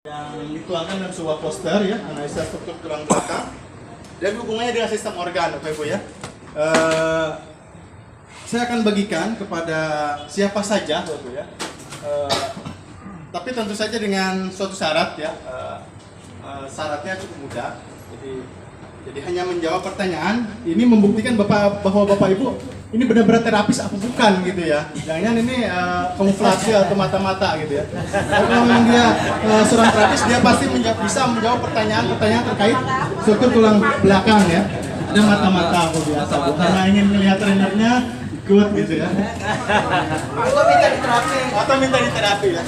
yang dituangkan dalam sebuah poster ya, analisa struktur tulang belakang dan hubungannya dengan sistem organ, Bapak Ibu ya. Saya akan bagikan kepada siapa saja, Bapak Ibu ya. Tapi tentu saja dengan suatu syarat ya. Syaratnya cukup mudah. Jadi hanya menjawab pertanyaan. Ini membuktikan bahwa Bapak Ibu ini benar-benar terapis apa bukan gitu ya. Jangan ini kamuflase atau mata-mata gitu ya. Kalau memang dia seorang terapis, dia pasti bisa menjawab pertanyaan-pertanyaan terkait struktur tulang belakang ya. Ada mata-mata aku biasa. Karena ingin melihat trainernya ikut gitu ya. Atau minta di terapi ya.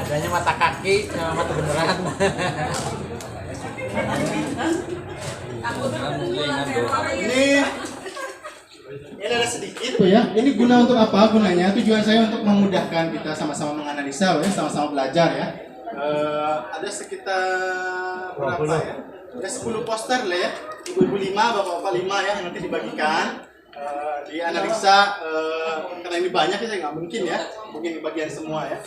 Adanya mata kaki, mata beneran. Ini ada sedikit tuh ya. Ini guna untuk apa? Gunanya tujuan saya untuk memudahkan kita sama-sama menganalisa ya, sama-sama belajar ya. Ada sekitar berapa ya? Ada 10 poster lah ya. Ibu-ibu 5, bapak-bapak 5 ya, nanti dibagikan. Dianalisa karena ini banyak ya, saya nggak mungkin ya, mungkin bagian semua ya.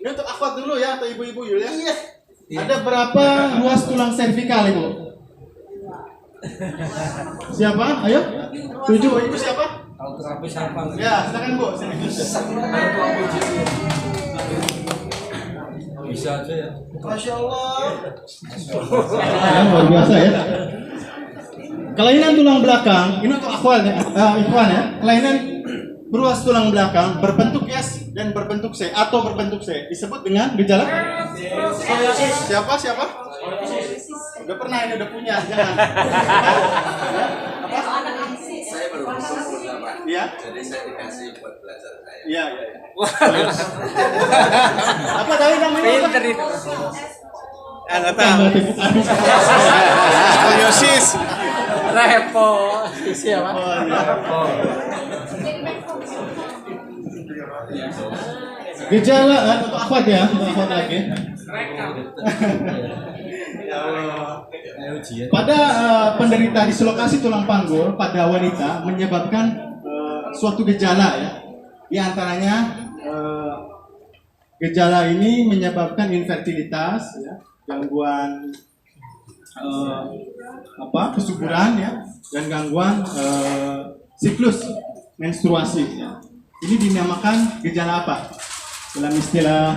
Ini untuk akhwat dulu ya, atau ibu-ibu Yul ya. Iya. Ada berapa ruas tulang servikal Ibu? Siapa? Ayo. 7. Ibu siapa? Kalau terapis apa? Ya, silakan Bu. Sini. Bisa aja ya. Masya Allah. Luar biasa ya. Kelainan tulang belakang, ini untuk akhwat ya, ikhwan ya. Kelainan ruas tulang belakang berbentuk S dan berbentuk C atau berbentuk C disebut dengan gejala siapa? Udah pernah, ini udah punya, jangan. Saya baru sempurna Pak. Iya. Jadi saya dikasih buat belajar saya. Iya. Apa tadi namanya? Pinter itu. Nggak tahu. Skoliosis. Repo. Siapa? Gejala untuk akhwat ya, untuk akhwat lagi. Pada penderita dislokasi tulang panggul pada wanita menyebabkan suatu gejala ya. Di antaranya gejala ini menyebabkan infertilitas ya, gangguan kesuburan ya, dan gangguan siklus menstruasi ya. Ini dinamakan gejala apa? Dalam istilah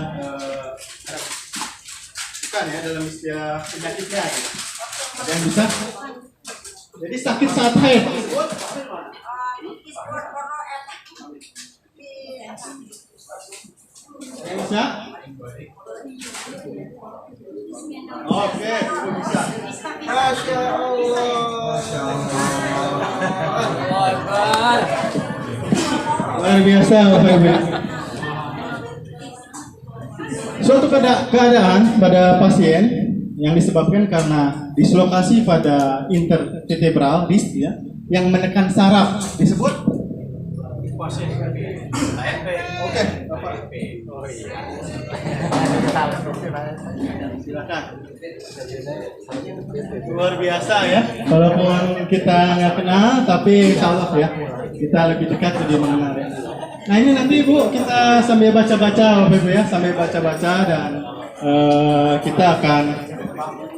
bukan ya, dalam istilah penyakitnya ya. Ada yang bisa? Jadi sakit saat haid. Yang bisa? Oke, itu bisa. Masya Allah. Luar biasa Bapak Ibu. Suatu keadaan pada pasien yang disebabkan karena dislokasi pada intervertebral disc ya, yang menekan saraf disebut Oke, Bapak. Silakan. Luar biasa ya. Walaupun kita nggak kenal, tapi insya Allah ya kita lebih dekat lebih mengenal ya. Nah ini nanti Bu kita sambil baca-baca Bapak Ibu ya, sambil baca-baca dan kita akan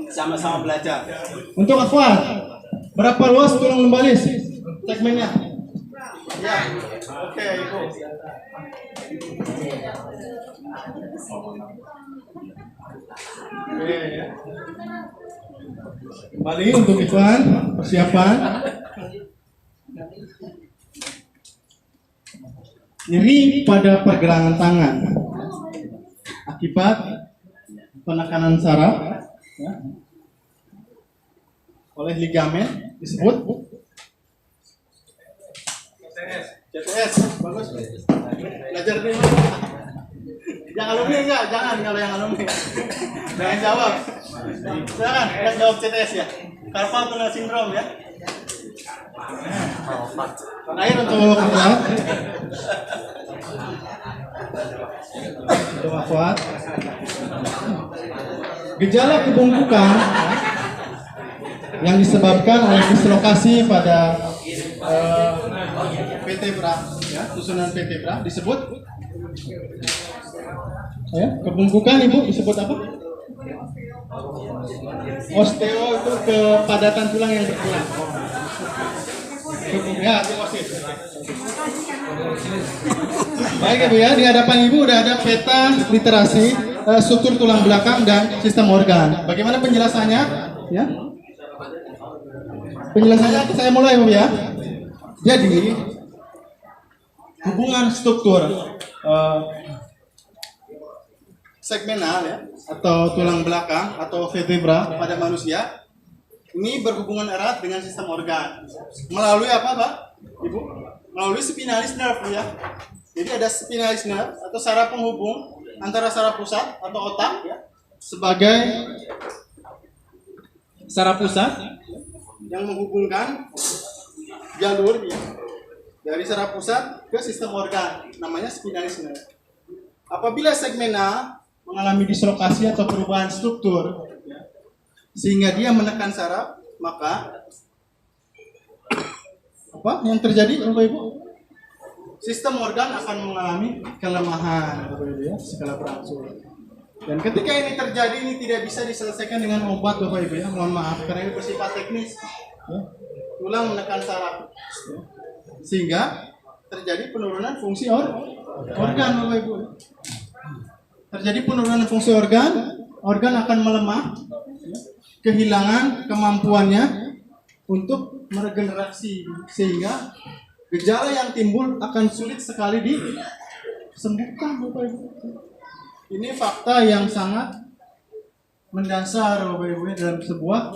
sama-sama belajar. Untuk akhwat, berapa luas tulang lumbalis segmennya? Ya, oke Ibu. Oke ya. Kembali untuk ikhwan, persiapan. Nyeri pada pergelangan tangan akibat penekanan saraf ya, oleh ligamen disebut CTS. Bagus. Belajar dulu. Yang alumni enggak? Jangan kalau yang alumni. Jangan jawab. Silakan, yang jawab CTS ya. Carpal tunnel syndrome ya. Terakhir untuk akhwat. Untuk akhwat. Gejala kebungkukan yang disebabkan oleh dislokasi pada vertebra, ya, susunan vertebra disebut Ya, kebungkukan Ibu disebut apa? Osteo itu kepadatan tulang yang berkurang. Ya, osteosis. Baik Ibu ya, di hadapan Ibu udah ada peta literasi struktur tulang belakang dan sistem organ. Bagaimana penjelasannya? Ya. Penjelasannya saya mulai Ibu ya. Jadi hubungan struktur segmenal ya atau tulang belakang atau vertebra pada manusia ini berhubungan erat dengan sistem organ melalui apa Pak? Ibu? Melalui spinalis nerve ya. Jadi ada spinalis nerve atau saraf penghubung antara saraf pusat atau otak ya sebagai saraf pusat yang menghubungkan jalur ya, dari saraf pusat ke sistem organ namanya spinalis nerve. Apabila segmen A mengalami dislokasi atau perubahan struktur ya, sehingga dia menekan saraf, maka apa yang terjadi Bapak Ibu? Sistem organ akan mengalami kelemahan Bapak Ibu ya, skala berangsur. Dan ketika ini terjadi, ini tidak bisa diselesaikan dengan obat Bapak Ibu ya, mohon maaf karena ini bersifat teknis ya. Tulang menekan saraf ya, sehingga terjadi penurunan fungsi organ Bapak Ibu. Terjadi penurunan fungsi organ akan melemah, kehilangan kemampuannya untuk meregenerasi, sehingga gejala yang timbul akan sulit sekali disembuhkan Bapak Ibu. Ini fakta yang sangat mendasar Bapak Ibu dalam sebuah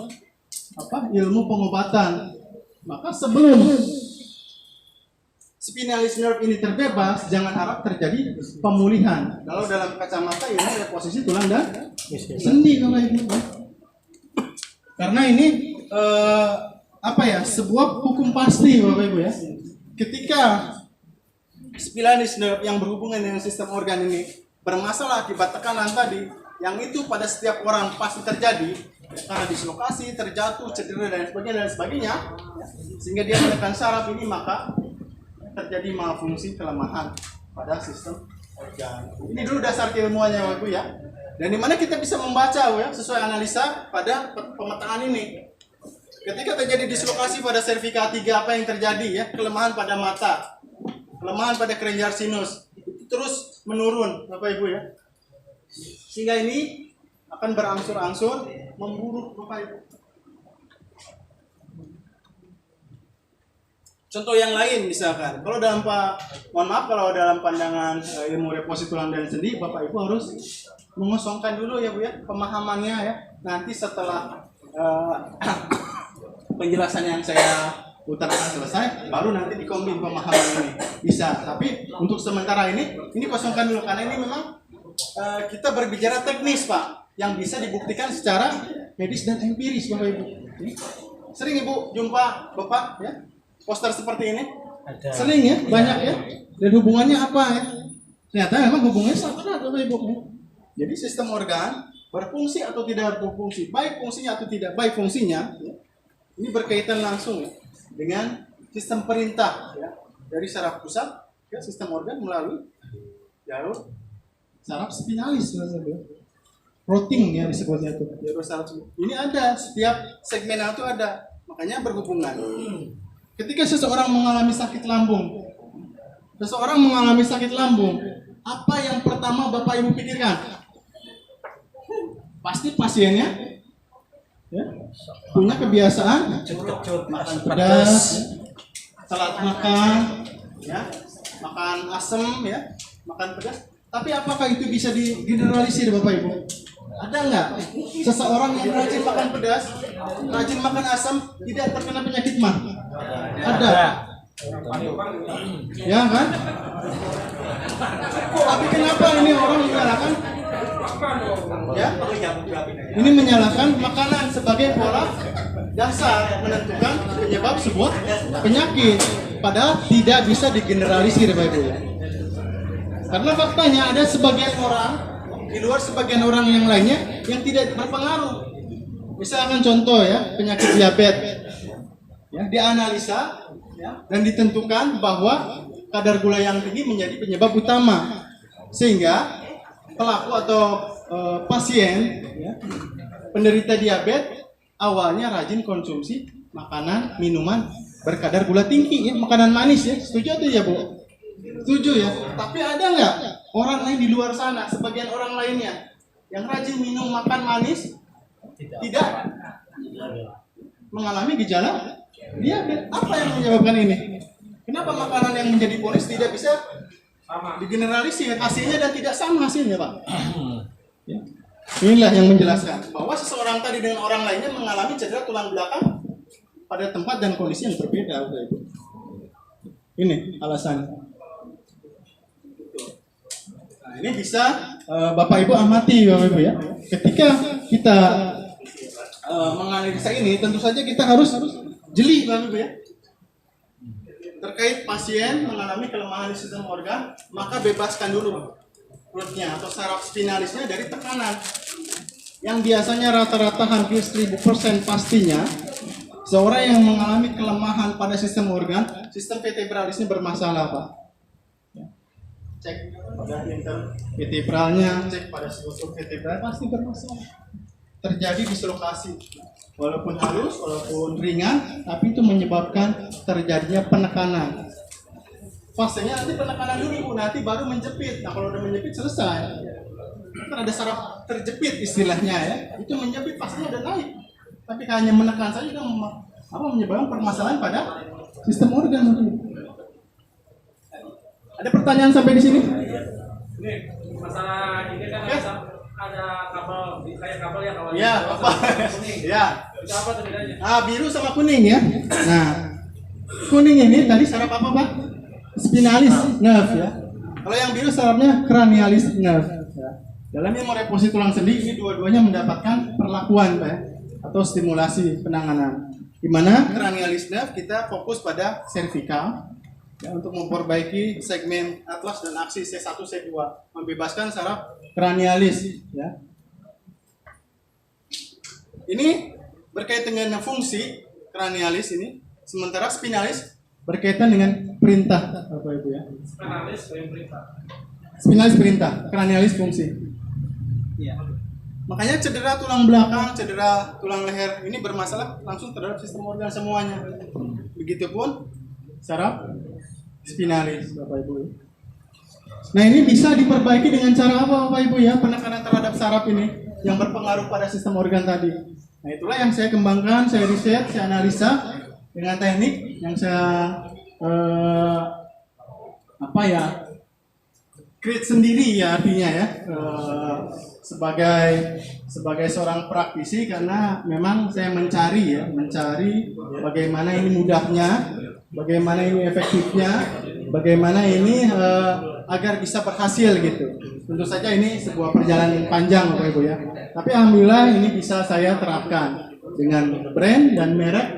ilmu pengobatan. Maka sebelum spinalis nerve ini terbebas, jangan harap terjadi pemulihan. Kalau dalam kacamata ini ada posisi tulang dan sendi Bapak Ibu. Karena ini sebuah hukum pasti Bapak Ibu ya. Ketika spinalis nerve yang berhubungan dengan sistem organ ini bermasalah akibat tekanan tadi, yang itu pada setiap orang pasti terjadi karena dislokasi, terjatuh, cedera dan sebagainya, sehingga dia menekan saraf ini, maka terjadi malfungsi kelemahan pada sistem organ. Ini dulu dasar keilmuannya Bapak Ibu ya. Dan di mana kita bisa membaca ya sesuai analisa pada pemetaan ini. Ketika terjadi dislokasi pada cervical 3, apa yang terjadi ya? Kelemahan pada mata, kelemahan pada kelenjar sinus, itu terus menurun Bapak Ibu ya. Sehingga ini akan berangsur-angsur memburuk Bapak Ibu. Contoh yang lain misalkan, kalau kalau dalam pandangan ilmu reposi tulang dan sendi, Bapak Ibu harus mengosongkan dulu ya Bu ya, pemahamannya ya. Nanti setelah penjelasan yang saya utarakan selesai, baru nanti dikombin pemahaman ini. Bisa, tapi untuk sementara ini kosongkan dulu karena ini memang kita berbicara teknis Pak, yang bisa dibuktikan secara medis dan empiris Bapak Ibu. Sering Ibu jumpa Bapak ya? Poster seperti ini? Ada. Sering ya, banyak ya. Dan hubungannya apa ya? Ternyata memang hubungannya sangat erat Bapak Ibu. Jadi sistem organ berfungsi atau tidak berfungsi, baik fungsinya atau tidak baik fungsinya, ya, ini berkaitan langsung ya, dengan sistem perintah ya, dari saraf pusat ke sistem organ melalui jalur saraf spinalis, routing ya disebutnya itu. Jalur saraf ini ada, setiap segmenal itu ada, makanya berhubungan. Ketika seseorang mengalami sakit lambung, apa yang pertama Bapak Ibu pikirkan? Pasti pasiennya ya, punya kebiasaan makan pedas, telat makan, ya, makan asam, ya, makan pedas. Tapi apakah itu bisa digeneralisir Bapak Ibu? Ada nggak seseorang yang rajin makan pedas, rajin makan asam, tidak terkena penyakit mah? Ada. Ya kan? Tapi kenapa ini orang menyalahkan? Ya, ini menyalahkan makanan sebagai pola dasar menentukan penyebab sebuah penyakit. Padahal tidak bisa digeneralisir Bapak Ibu. Karena faktanya ada sebagian orang di luar sebagian orang yang lainnya yang tidak berpengaruh. Misalkan contoh ya, penyakit diabetes. Ya, dianalisa ya, dan ditentukan bahwa kadar gula yang tinggi menjadi penyebab utama. Sehingga pelaku atau pasien ya, penderita diabetes awalnya rajin konsumsi makanan, minuman berkadar gula tinggi ya, makanan manis ya. Setuju atau ya, Bu? Setuju ya. Tapi ada nggak orang lain di luar sana, sebagian orang lainnya yang rajin minum makan manis tidak mengalami gejala diabetes? Apa yang menyebabkan ini? Kenapa makanan yang menjadi polis tidak bisa digeneralisir hasilnya dan tidak sama hasilnya, Pak? Ya. Inilah yang menjelaskan bahwa seseorang tadi dengan orang lainnya mengalami cedera tulang belakang pada tempat dan kondisi yang berbeda. Ini alasannya. Nah, ini bisa Bapak Ibu amati, Bapak Ibu ya. Ketika kita menganalisa ini, tentu saja kita harus jeli, Bapak Ibu ya. Terkait pasien mengalami kelemahan di sistem organ, maka bebaskan dulu perutnya atau saraf spinalisnya dari tekanan. Yang biasanya rata-rata hampir 1000% pastinya seorang yang mengalami kelemahan pada sistem organ, sistem vertebralis ini bermasalah, Pak. Cek pada intervertebralnya, cek pada struktur vertebral pasti bermasalah. Terjadi dislokasi, walaupun halus, walaupun ringan, tapi itu menyebabkan terjadinya penekanan. Fasenya nanti penekanan dulu, Bu, nanti baru menjepit. Nah, kalau udah menjepit selesai. Kan ada saraf terjepit istilahnya ya. Itu menjepit pastinya udah naik. Tapi hanya menekan saja kan menyebabkan permasalahan pada sistem organ. Ada pertanyaan sampai di sini? Ini masalah ini kan ada kabel, kayak kabel ya kalau ya, apa? Ya. Itu apa tuh bedanya? Biru sama kuning ya. Nah, kuning ini tadi saraf apa, Pak? Spinalis nerve ya. Kalau yang biru sarafnya cranialis nerve. Ya. Dalam hemorefleksi tulang sendi ini dua-duanya mendapatkan perlakuan, Pak, ya, atau stimulasi penanganan. Di mana cranialis nerve kita fokus pada cervical. Ya, untuk memperbaiki segmen atlas dan aksis C1, C2, membebaskan saraf cranialis. Ya. Ini berkaitan dengan fungsi cranialis ini, sementara spinalis berkaitan dengan perintah, Bapak Ibu ya. Spinalis yang perintah. Spinalis perintah, cranialis fungsi. Ya. Makanya cedera tulang belakang, cedera tulang leher ini bermasalah langsung terhadap sistem organ semuanya. Begitupun saraf spinalis, Bapak Ibu. Nah, ini bisa diperbaiki dengan cara apa, Bapak Ibu ya? Penekanan terhadap saraf ini yang berpengaruh pada sistem organ tadi. Nah, itulah yang saya kembangkan, saya riset, saya analisa dengan teknik yang saya create sendiri ya artinya ya, sebagai seorang praktisi, karena memang saya mencari bagaimana ini mudahnya, bagaimana ini efektifnya, bagaimana ini agar bisa berhasil gitu. Tentu saja ini sebuah perjalanan panjang, Bapak Ibu ya. Tapi alhamdulillah ini bisa saya terapkan dengan brand dan merek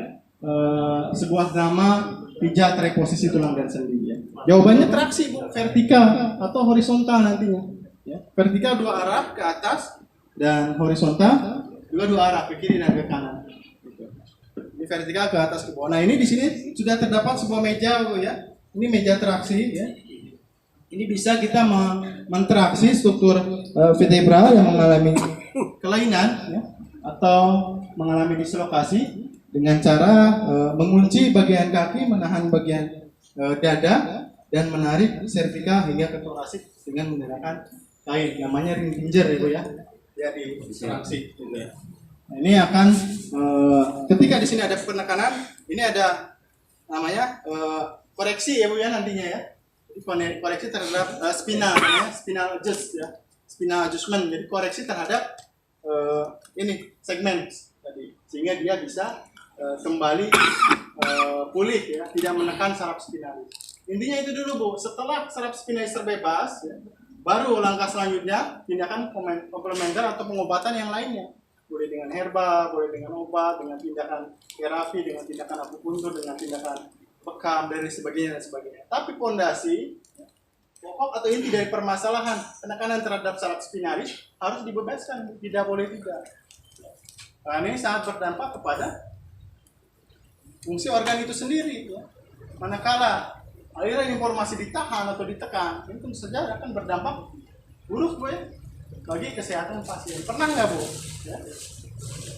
sebuah nama pijat reposisi tulang dan sendi ya. Jawabannya traksi, Bu, vertikal atau horizontal nantinya. Ya. Vertikal dua arah ke atas dan horizontal juga dua arah ke kiri dan ke kanan. Gitu. Ini vertikal ke atas ke bawah. Nah, ini di sini sudah terdapat sebuah meja, Bu ya. Ini meja traksi ya. Ini bisa kita mentraksi struktur vertebral yang mengalami kelainan ya, atau mengalami dislokasi dengan cara mengunci bagian kaki, menahan bagian dada, dan menarik servikal hingga ke torasik dengan menggunakan kain, namanya ring binger ya, Bu ya. Ya, di traksi gitu ya. Nah, ini akan ketika di sini ada penekanan, ini ada namanya koreksi ya, Bu ya, nantinya ya. Jadi koreksi terhadap spinal, namanya spinal adjust ya, spinal adjustment. Jadi koreksi terhadap ini segmen tadi, sehingga dia bisa kembali pulih ya, tidak menekan saraf spinalis. Intinya itu dulu, Bu. Setelah saraf spinalis terbebas, ya, baru langkah selanjutnya tindakan komplementer atau pengobatan yang lainnya. Boleh dengan herbal, boleh dengan obat, dengan tindakan terapi, dengan tindakan akupuntur, dengan tindakan bekam, dan sebagainya dan sebagainya. Tapi pondasi, pokok atau inti dari permasalahan penekanan terhadap saraf spinalis harus dibebaskan, tidak boleh tidak. Karena ini sangat berdampak kepada fungsi organ itu sendiri. Ya. Manakala aliran informasi ditahan atau ditekan, ini tentu saja akan berdampak buruk Bu ya, bagi kesehatan pasien. Pernah nggak Bu? Ya.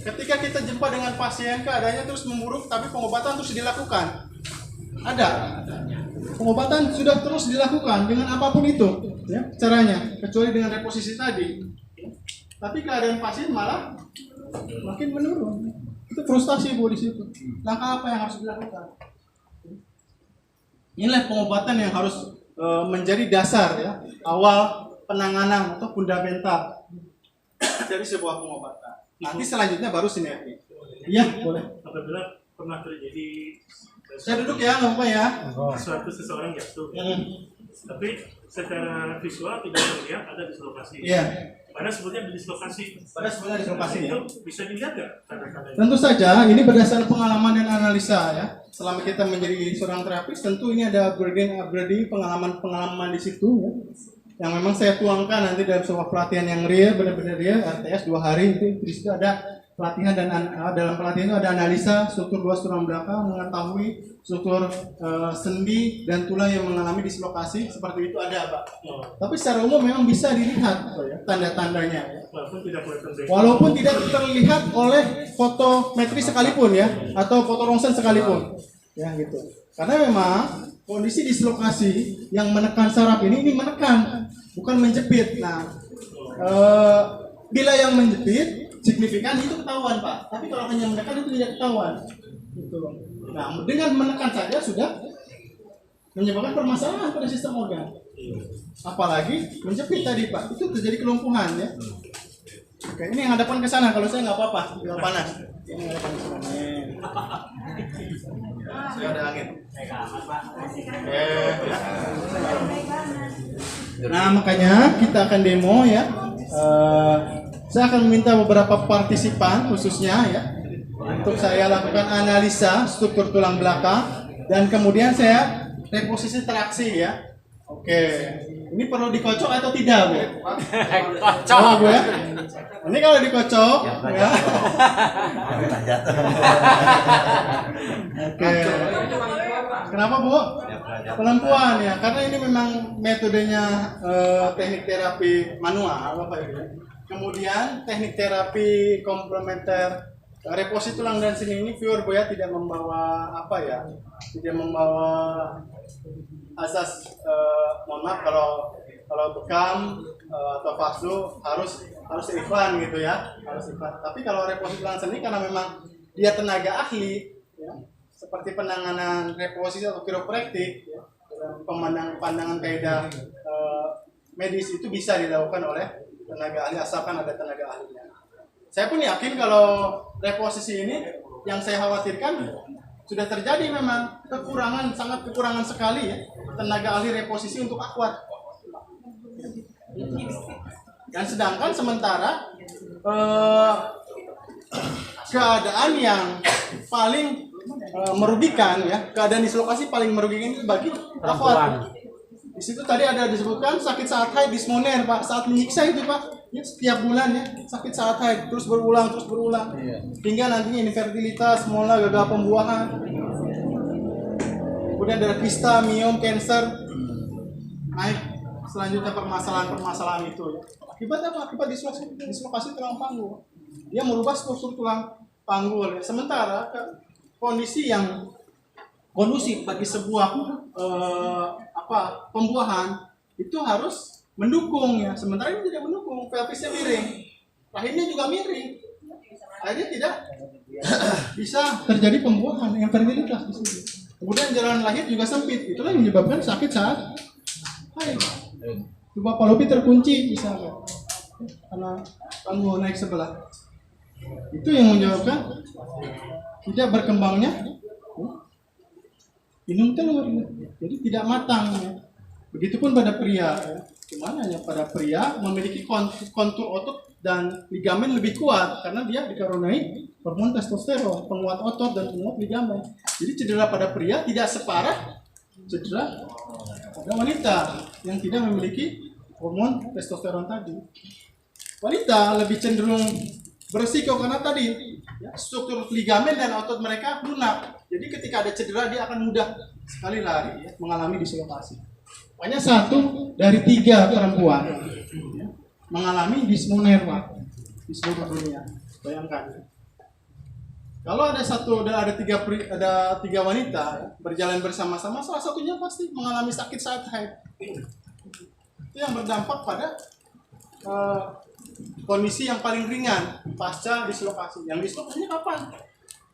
Ketika kita jumpa dengan pasien keadaannya terus memburuk, tapi pengobatan terus dilakukan. Ada. Pengobatan sudah terus dilakukan dengan apapun itu, ya, caranya, kecuali dengan reposisi tadi. Tapi keadaan pasien malah makin menurun. Itu frustasi Bu di situ. Langkah apa yang harus dilakukan? Inilah pengobatan yang harus menjadi dasar ya, awal penanganan atau fundamental dari sebuah pengobatan. Nanti selanjutnya baru sinergi. Iya, boleh. Apabila pernah terjadi Saya duduk ya, nggak apa-apa ya. seseorang jatuh, tapi secara visual tidak terlihat ada dislokasi. Iya. Padahal sebetulnya dislokasi. Pada sebenarnya dislokasi ya. Itu bisa dilihat nggak tanda-tandanya? Tentu saja ini berdasarkan pengalaman dan analisa ya. Selama kita menjadi seorang terapis, tentu ini ada upgrading pengalaman di situ ya. Yang memang saya tuangkan nanti dalam sebuah pelatihan yang real, benar-benar real, RTS 2 hari itu di situ ada pelatihan dan dalam pelatihan itu ada analisa struktur luas tulang belakang, mengetahui struktur sendi dan tulang yang mengalami dislokasi seperti itu ada Pak. Tapi secara umum memang bisa dilihat ya, tanda-tandanya. Ya. Walaupun tidak terlihat oleh fotometri sekalipun ya, atau foto rongsen sekalipun, ya gitu. Karena memang kondisi dislokasi yang menekan saraf ini menekan, bukan menjepit. Nah, bila yang menjepit signifikan itu ketahuan Pak, tapi kalau hanya menekan itu tidak ketahuan. Gitu. Nah, dengan menekan saja sudah menyebabkan permasalahan pada sistem organ. Apalagi menjepit tadi Pak, itu terjadi kelumpuhan ya. Oke, ini yang hadapan ke sana, kalau saya nggak apa-apa, nggak panas. Ini hadapan ke sana. Sudah ada angin. Nah, makanya kita akan demo ya. Saya akan meminta beberapa partisipan khususnya ya untuk saya lakukan analisa struktur tulang belakang dan kemudian saya reposisi traksi ya. Oke, ini perlu dikocok atau tidak Bu? Kocok. Oh, Bu ya. Ini kalau dikocok ya. Oke. Kenapa Bu? Pelempuan ya, karena ini memang metodenya teknik terapi manual Bapak Ibu. Kemudian teknik terapi komplementer reposisi tulang dan sendi ini pure Bu ya, tidak membawa apa ya, tidak membawa asas mohon maaf kalau bekam atau faksu harus iklan gitu ya, harus iklan. Tapi kalau reposisi tulang sendi karena memang dia tenaga ahli ya, seperti penanganan reposisi atau kiropraktik ya, dalam pandangan kaidah medis itu bisa dilakukan oleh tenaga ahli asalkan ada tenaga ahlinya. Saya pun yakin kalau reposisi ini yang saya khawatirkan sudah terjadi memang sangat kekurangan sekali ya tenaga ahli reposisi untuk akuat. Dan sedangkan sementara keadaan yang paling merugikan ya, keadaan dislokasi paling merugikan itu bagi akuat. Di situ tadi ada disebutkan sakit saat haid, dismoner Pak, saat menyiksa itu Pak, ya, setiap bulan ya sakit saat haid terus berulang hingga nantinya infertilitas, mola, gagal pembuahan, kemudian ada kista, miom, cancer, naik selanjutnya permasalahan itu ya. Akibat apa? Akibat dislokasi tulang panggul, dia merubah struktur tulang panggul ya. Sementara kondisi yang kondusif bagi sebuah pembuahan itu harus mendukung ya, sementara ini tidak mendukung, pelvisnya miring, rahimnya juga miring, akhirnya tidak bisa terjadi pembuahan yang infertilitas di situ. Kemudian jalan lahir juga sempit, itulah yang menyebabkan sakit saat haid. Coba palopi terkunci misalnya karena panggul naik sebelah, itu yang menyebabkan tidak berkembangnya minum telur, jadi tidak matang ya. Begitupun pada pria ya. Gimana ya, pada pria memiliki kontur otot dan ligamen lebih kuat karena dia dikaruniai hormon testosteron, penguat otot dan penguat ligamen. Jadi cedera pada pria tidak separah cedera pada wanita yang tidak memiliki hormon testosteron tadi. Wanita lebih cenderung berisiko karena tadi ya, struktur ligamen dan otot mereka lunak. Jadi ketika ada cedera dia akan mudah sekali lari ya, mengalami dislokasi. Makanya 1 dari 3 perempuan ya, mengalami dismoner, Pak, di seluruh dunia. Bayangkan. Kalau ada tiga wanita berjalan bersama-sama, salah satunya pasti mengalami sakit saat haid. Itu yang berdampak pada kondisi yang paling ringan pasca dislokasi. Yang dislokasinya kapan?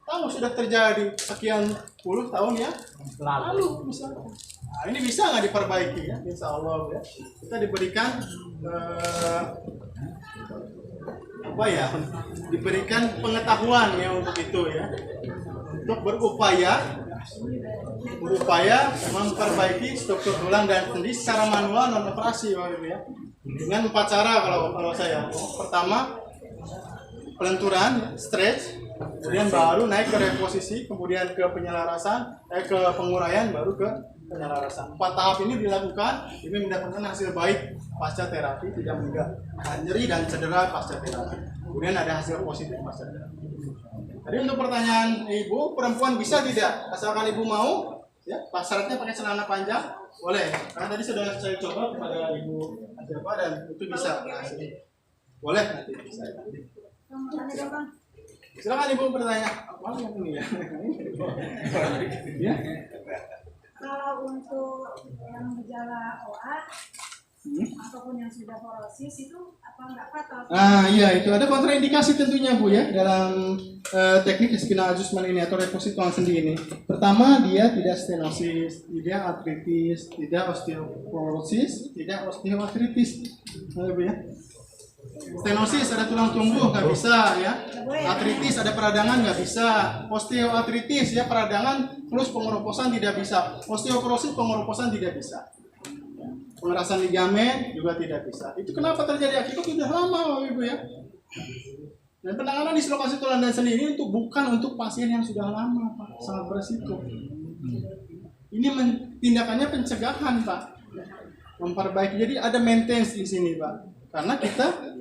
Tahu sudah terjadi sekian puluh tahun ya lalu misalnya. Nah, ini bisa nggak diperbaiki ya? Insya Allah ya. Kita diberikan diberikan pengetahuan ya untuk itu ya, untuk berupaya memperbaiki struktur tulang dan sendi secara manual non operasi ya. Dengan 4 cara kalau saya. Pertama, pelenturan, stretch, kemudian baru naik ke reposisi, kemudian ke penyelarasan, ke penguraian, baru ke penyelarasan. 4 tahap ini dilakukan, ini mendapatkan hasil baik pasca terapi, tidak meninggal nyeri dan cedera pasca terapi. Kemudian ada hasil positif pasca terapi. Tadi untuk pertanyaan ibu, perempuan bisa tidak? Asalkan ibu mau, ya, syaratnya pakai celana panjang, boleh. Karena tadi sudah saya coba kepada ibu Adepa dan itu bisa. Nah, boleh nanti bisa. Silakan ibu bertanya. Apa yang ini ya? Ya. Kalau untuk yang gejala OA ataupun yang sudah porosis itu apa enggak fatal? Iya, itu ada kontraindikasi tentunya Bu ya dalam teknik spinal adjustment ini atau reposit tulang sendi ini. Pertama, dia tidak stenosis, tidak artritis, tidak osteoporosis, tidak osteoartritis. Bu ya. Stenosis ada tulang tumbuh nggak bisa ya. Artritis ada peradangan nggak bisa. Osteoartritis ya peradangan plus pengeroposan tidak bisa. Osteoporosis pengeroposan tidak bisa. Pengerasan ligamen juga tidak bisa. Itu kenapa terjadi? Akibat sudah lama Bapak Ibu ya. Dan penanganan dislokasi tulang dan sendi ini bukan untuk pasien yang sudah lama Pak, sangat beresiko. Ini tindakannya pencegahan Pak, memperbaiki. Jadi ada maintenance di sini Pak. Karena kita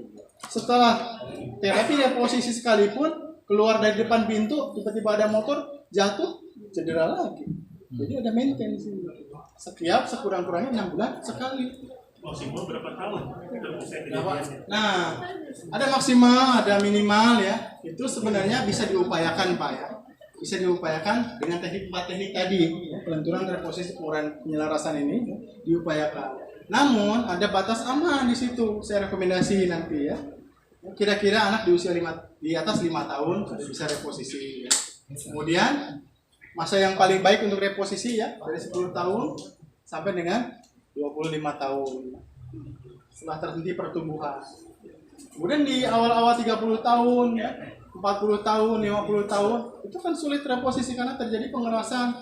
setelah terapi reposisi sekalipun keluar dari depan pintu tiba-tiba ada motor jatuh cedera lagi. Jadi ada maintenance ini. Setiap sekurang-kurangnya 6 bulan sekali. Maksimal berapa tahun? Nah, ada maksimal, ada minimal ya. Itu sebenarnya bisa diupayakan Pak ya. Bisa diupayakan dengan teknik 4 teknik tadi, pelenturan, reposisi, penguraian, penyelarasan ini diupayakan. Namun ada batas aman di situ. Saya rekomendasi nanti ya. Kira-kira anak di usia di atas 5 tahun sudah bisa reposisi ya. Kemudian masa yang paling baik untuk reposisi ya dari 10 tahun sampai dengan 25 tahun setelah terhenti pertumbuhan. Kemudian di awal-awal 30 tahun ya, 40 tahun, 50 tahun itu kan sulit reposisi karena terjadi pengerasan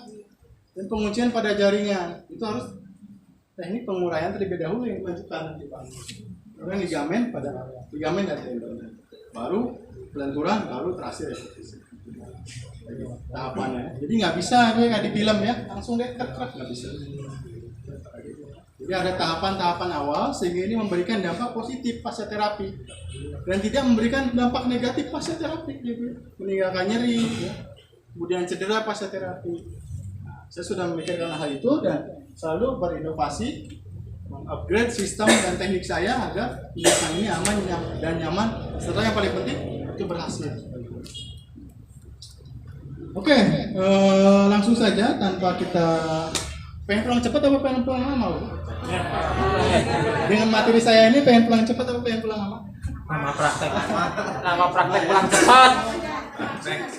dan penguncian pada jaringan. Itu harus teknik penguraian terlebih dahulu yang dilanjutkan nanti Pak. Kemudian ligamen dan tendon. Baru pelenturan, baru terakhir reposisi. Tahapannya. Jadi nggak bisa kayak di film ya, langsung deh krek nggak bisa. Jadi ada tahapan-tahapan awal sehingga ini memberikan dampak positif pasca terapi dan tidak memberikan dampak negatif pasca terapi, gitu. Meninggalkan nyeri, ya. Kemudian cedera pasca terapi. Nah, saya sudah memikirkan hal itu dan selalu berinovasi, mengupgrade sistem dan teknik saya agar tindakan ini aman dan nyaman. Serta yang paling penting itu berhasil. Oke, langsung saja tanpa kita pengen pulang cepat atau pengen pulang lama? Dengan materi saya ini pengen pulang cepat atau pengen pulang lama? Lama praktek pulang cepat.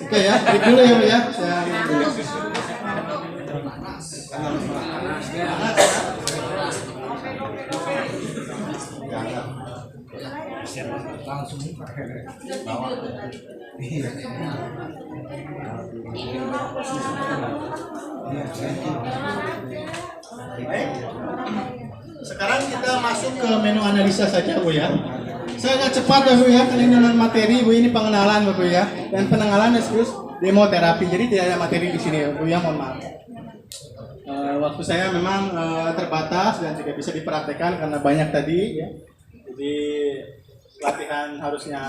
Oke ya, break dulu ya Bu ya. Saya dulu. Langsung Baik. Sekarang kita masuk ke menu analisa saja Bu ya. Saya agak cepat ya Bu ya, dengan materi Bu, ini pengenalan Bu ya. Dan pengenalan sekaligus demo terapi. Jadi tidak ada materi di sini Bu ya, mohon maaf. Waktu saya memang terbatas dan tidak bisa dipraktekkan karena banyak tadi ya. Jadi latihan harusnya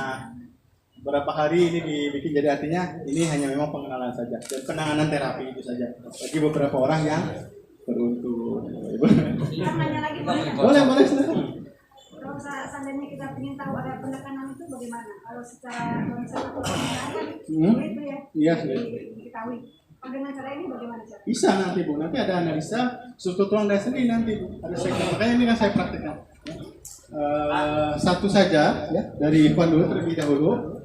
berapa hari ini dibikin, jadi artinya ini hanya memang pengenalan saja dan penanganan terapi itu saja bagi beberapa orang yang beruntung. Nanya lagi boleh? Boleh silakan. Kalau seandainya kita ingin tahu ada penekanan itu bagaimana? Kalau secara misalnya itu ya, Iya. diketahui. Kalau dengan cara ini bagaimana cara? Bisa nanti Bu, nanti ada analisa struktur tulang dan sendi nanti Bu. Ada segmen, makanya ini kan saya praktekkan. Satu saja ya, dari Ikhwan dulu terlebih dahulu.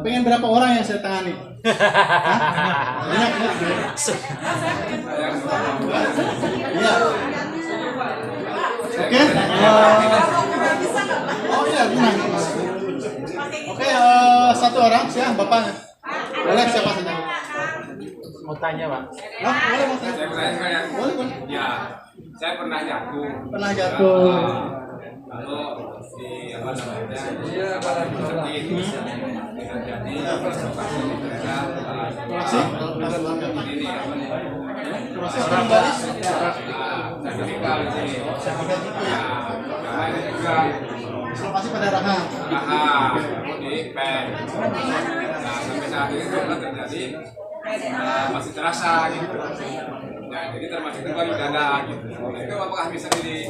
Pengen berapa orang yang saya tangani? Hah? Banyak ya? Iya. Oke. Oh iya, benar. Oke, satu orang siapa bapaknya? Boleh siapa saja? Mau tanya Pak. Nah, boleh Mas. Saya pernah Boleh, boleh. ya, saya pernah jatuh. Pernah jatuh. Lalu di apa namanya? Iya, pada sakit. Jadi Masih? ini apa nih? Proses kembali. Saya meninggal di sini. Nah, ini juga Dislokasi pada rahang. di pen. Nah, sampai saat ini juga terjadi masih terasa gitu. Nah, jadi termasuk juga di dada gitu. Itu apakah bisa di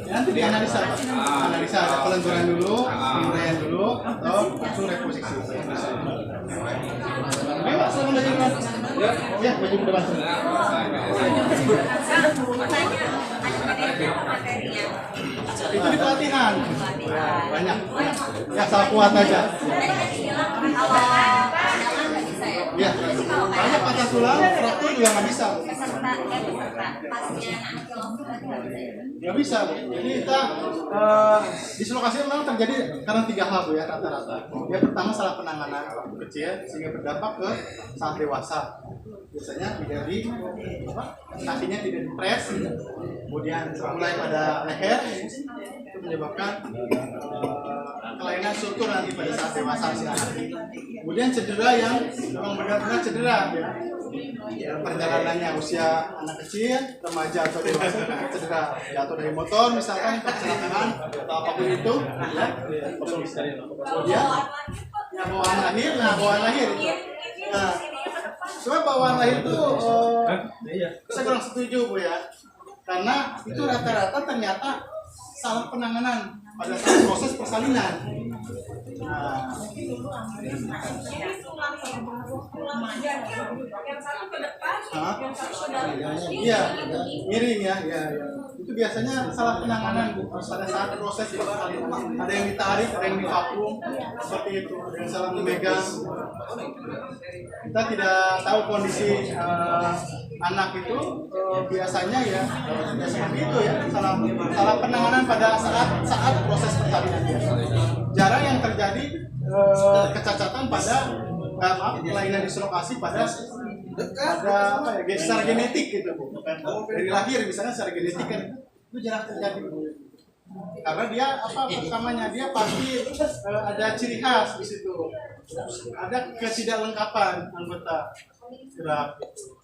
Nanti dianalisa Pak. Analisa ada pelenturan dulu, penguraian dulu, atau langsung reposisi. Oke Pak, selamat belajar Mas. Ya, baju ke depan. Itu di pelatihan. Banyak. Ya, salah kuat aja. Ya, banyak patah tulang, fraktur juga nggak bisa. Nggak bisa, Bu. Jadi kita dislokasi memang terjadi karena 3 hal Bu ya rata-rata. Yang pertama salah penanganan waktu kecil sehingga berdampak ke saat dewasa. Biasanya tidak di kakinya tidak dipres, kemudian mulai pada leher itu menyebabkan kelainan struktur nanti pada saat dewasa si anak. Kemudian cedera yang memang benar-benar cedera ya. Perjalanannya usia anak kecil, remaja atau dewasa cedera jatuh dari motor misalkan kecelakaan atau apapun itu ya. Kemudian yang bawaan lahir, nah soalnya bawaan lahir itu saya kurang setuju Bu ya, karena itu rata-rata ternyata salah penanganan pada saat proses persalinan. Nah, iya, miring ya. Itu biasanya salah penanganan Bu pada saat proses persalinan. Ada yang ditarik, ada yang divakum, seperti itu. Ada yang salah memegang. Kita tidak tahu kondisi anak itu biasanya ya seperti itu ya, salah penanganan pada saat proses persalinan. Jarang yang terjadi kecacatan pada kelainan dislokasi pada apa ya, secara genetik gitu Bu. Dari lahir misalnya secara genetik kan itu jarang terjadi karena dia pertamanya dia pasti ada ciri khas di situ, ada ketidaklengkapan anggota gerak,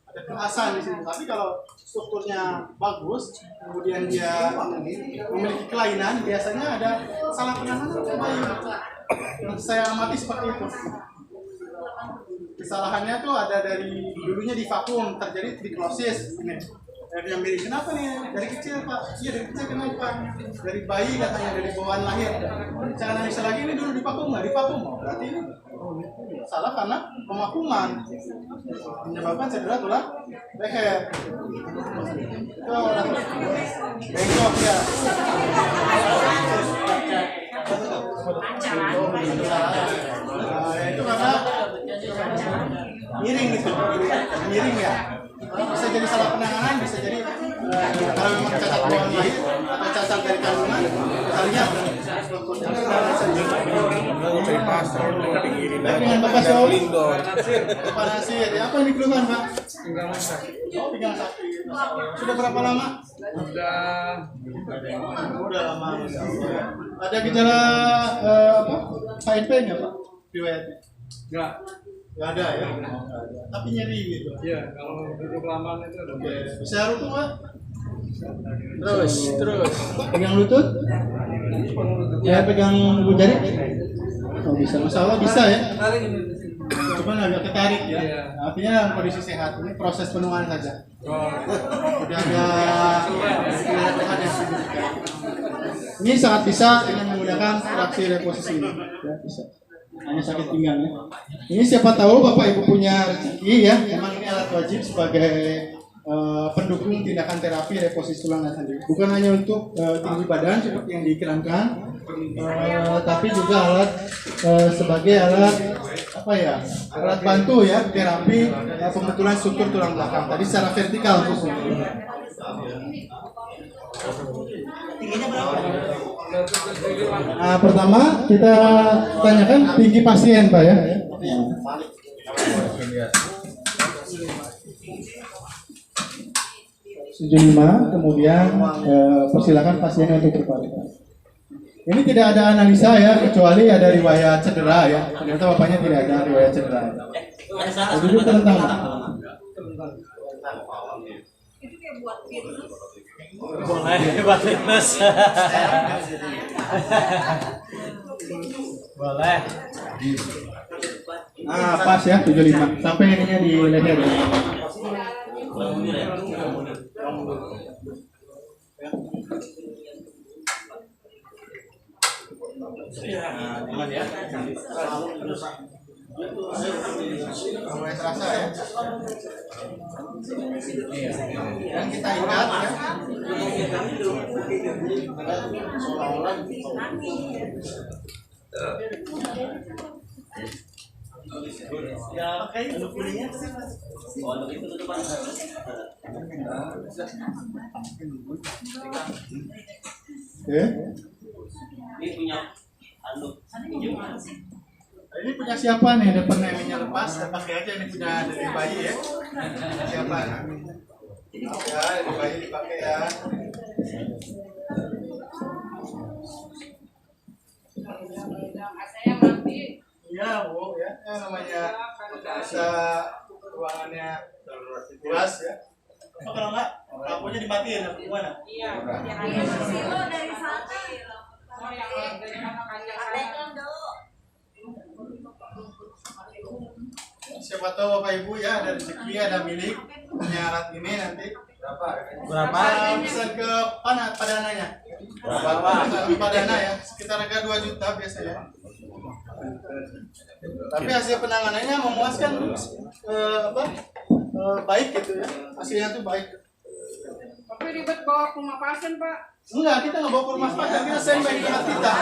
ada kekhasan di situ. Tapi kalau strukturnya bagus, kemudian dia memiliki kelainan, biasanya ada salah penanganan bayi. Saya amati seperti itu. Kesalahannya tuh ada dari dulunya di vakum, terjadi triklosis. Dari yang miring, kenapa nih? Dari kecil Pak? Iya dari kecil kenapa? Dari bayi katanya, dari bawaan lahir. Cara analisa lagi ini dulu di vakum nggak? Di vakum, berarti ini salah karena pemakuman menyebabkan cedera tulang leher. Itu bengkok ya. Itu karena miring gitu, miring ya. Bisa jadi salah penanganan, bisa jadi kalau memang cacat bawaan lahir atau cacat dari kandungan, misalnya dengan Bapak Syauli, Bapak Nasir, apa ini keluhan Pak? Pinggang sakit. Sudah berapa lama? Udah lama. Ada gejala KNP nggak Pak? Riwayatnya? Nggak ada ya? Tapi nyeri gitu? Iya, kalau duduk lama itu ada. Bisa rukuk Pak? Terus. Pegang lutut? Ya, pegang jari? Oh bisa, Masya Allah bisa ya? Cuman agak ketarik ya? Artinya dalam kondisi sehat, ini proses penuaan saja. Udah ada Tuhan yang signifikan. Ini sangat bisa dengan tindakan traksi reposisi ini. Ya, bisa. Hanya sakit pinggang ya. Ini siapa tahu Bapak Ibu punya rezeki ya. Memang ini alat wajib sebagai pendukung tindakan terapi reposisi tulang dan sendi. Bukan hanya untuk tinggi badan seperti yang diiklankan, tapi juga alat sebagai alat apa ya? Alat bantu ya terapi pembetulan struktur tulang belakang. Tadi secara vertikal khususnya. Tingginya berapa? Nah, pertama kita tanyakan tinggi pasien Pak ya. 75, kemudian persilakan pasien untuk berbaring. Ini tidak ada analisa ya, kecuali ada riwayat cedera ya. Ternyata bapaknya tidak ada riwayat cedera. Duduk terentang. Itu kayak buat fitness. Boleh buat fitness. Boleh. Ah, pas ya 75. Sampai ininya di leher ya. Aman ya. Mulai terasa ya. Dan kita ingat ya. Ya, pakai kulitnya. Ini punya siapa nih? Ada peneminya lepas, pakai aja ini punya dari bayi ya. Siapa? Ya, dari bayi dipakai ya. Iya, Bu ya. Namanya bisa ruangannya luas ya. Oh, kalau enggak, lampunya dimatiin atau gimana? Iya. Silo dari sana. Siapa tahu Bapak Ibu ya ada rezeki, ada milik punya alat ini nanti Berapa? bisa ke padananya. Berapa? Padana ya, sekitar harga 2 juta biasanya. Tapi hasil penanganannya memuaskan, baik gitu ya. Hasilnya tuh baik. Tapi ribet bawa ke rumah pasien, Pak. Enggak, kita nggak bawa ke rumah pasien, kita standby di tempat kita.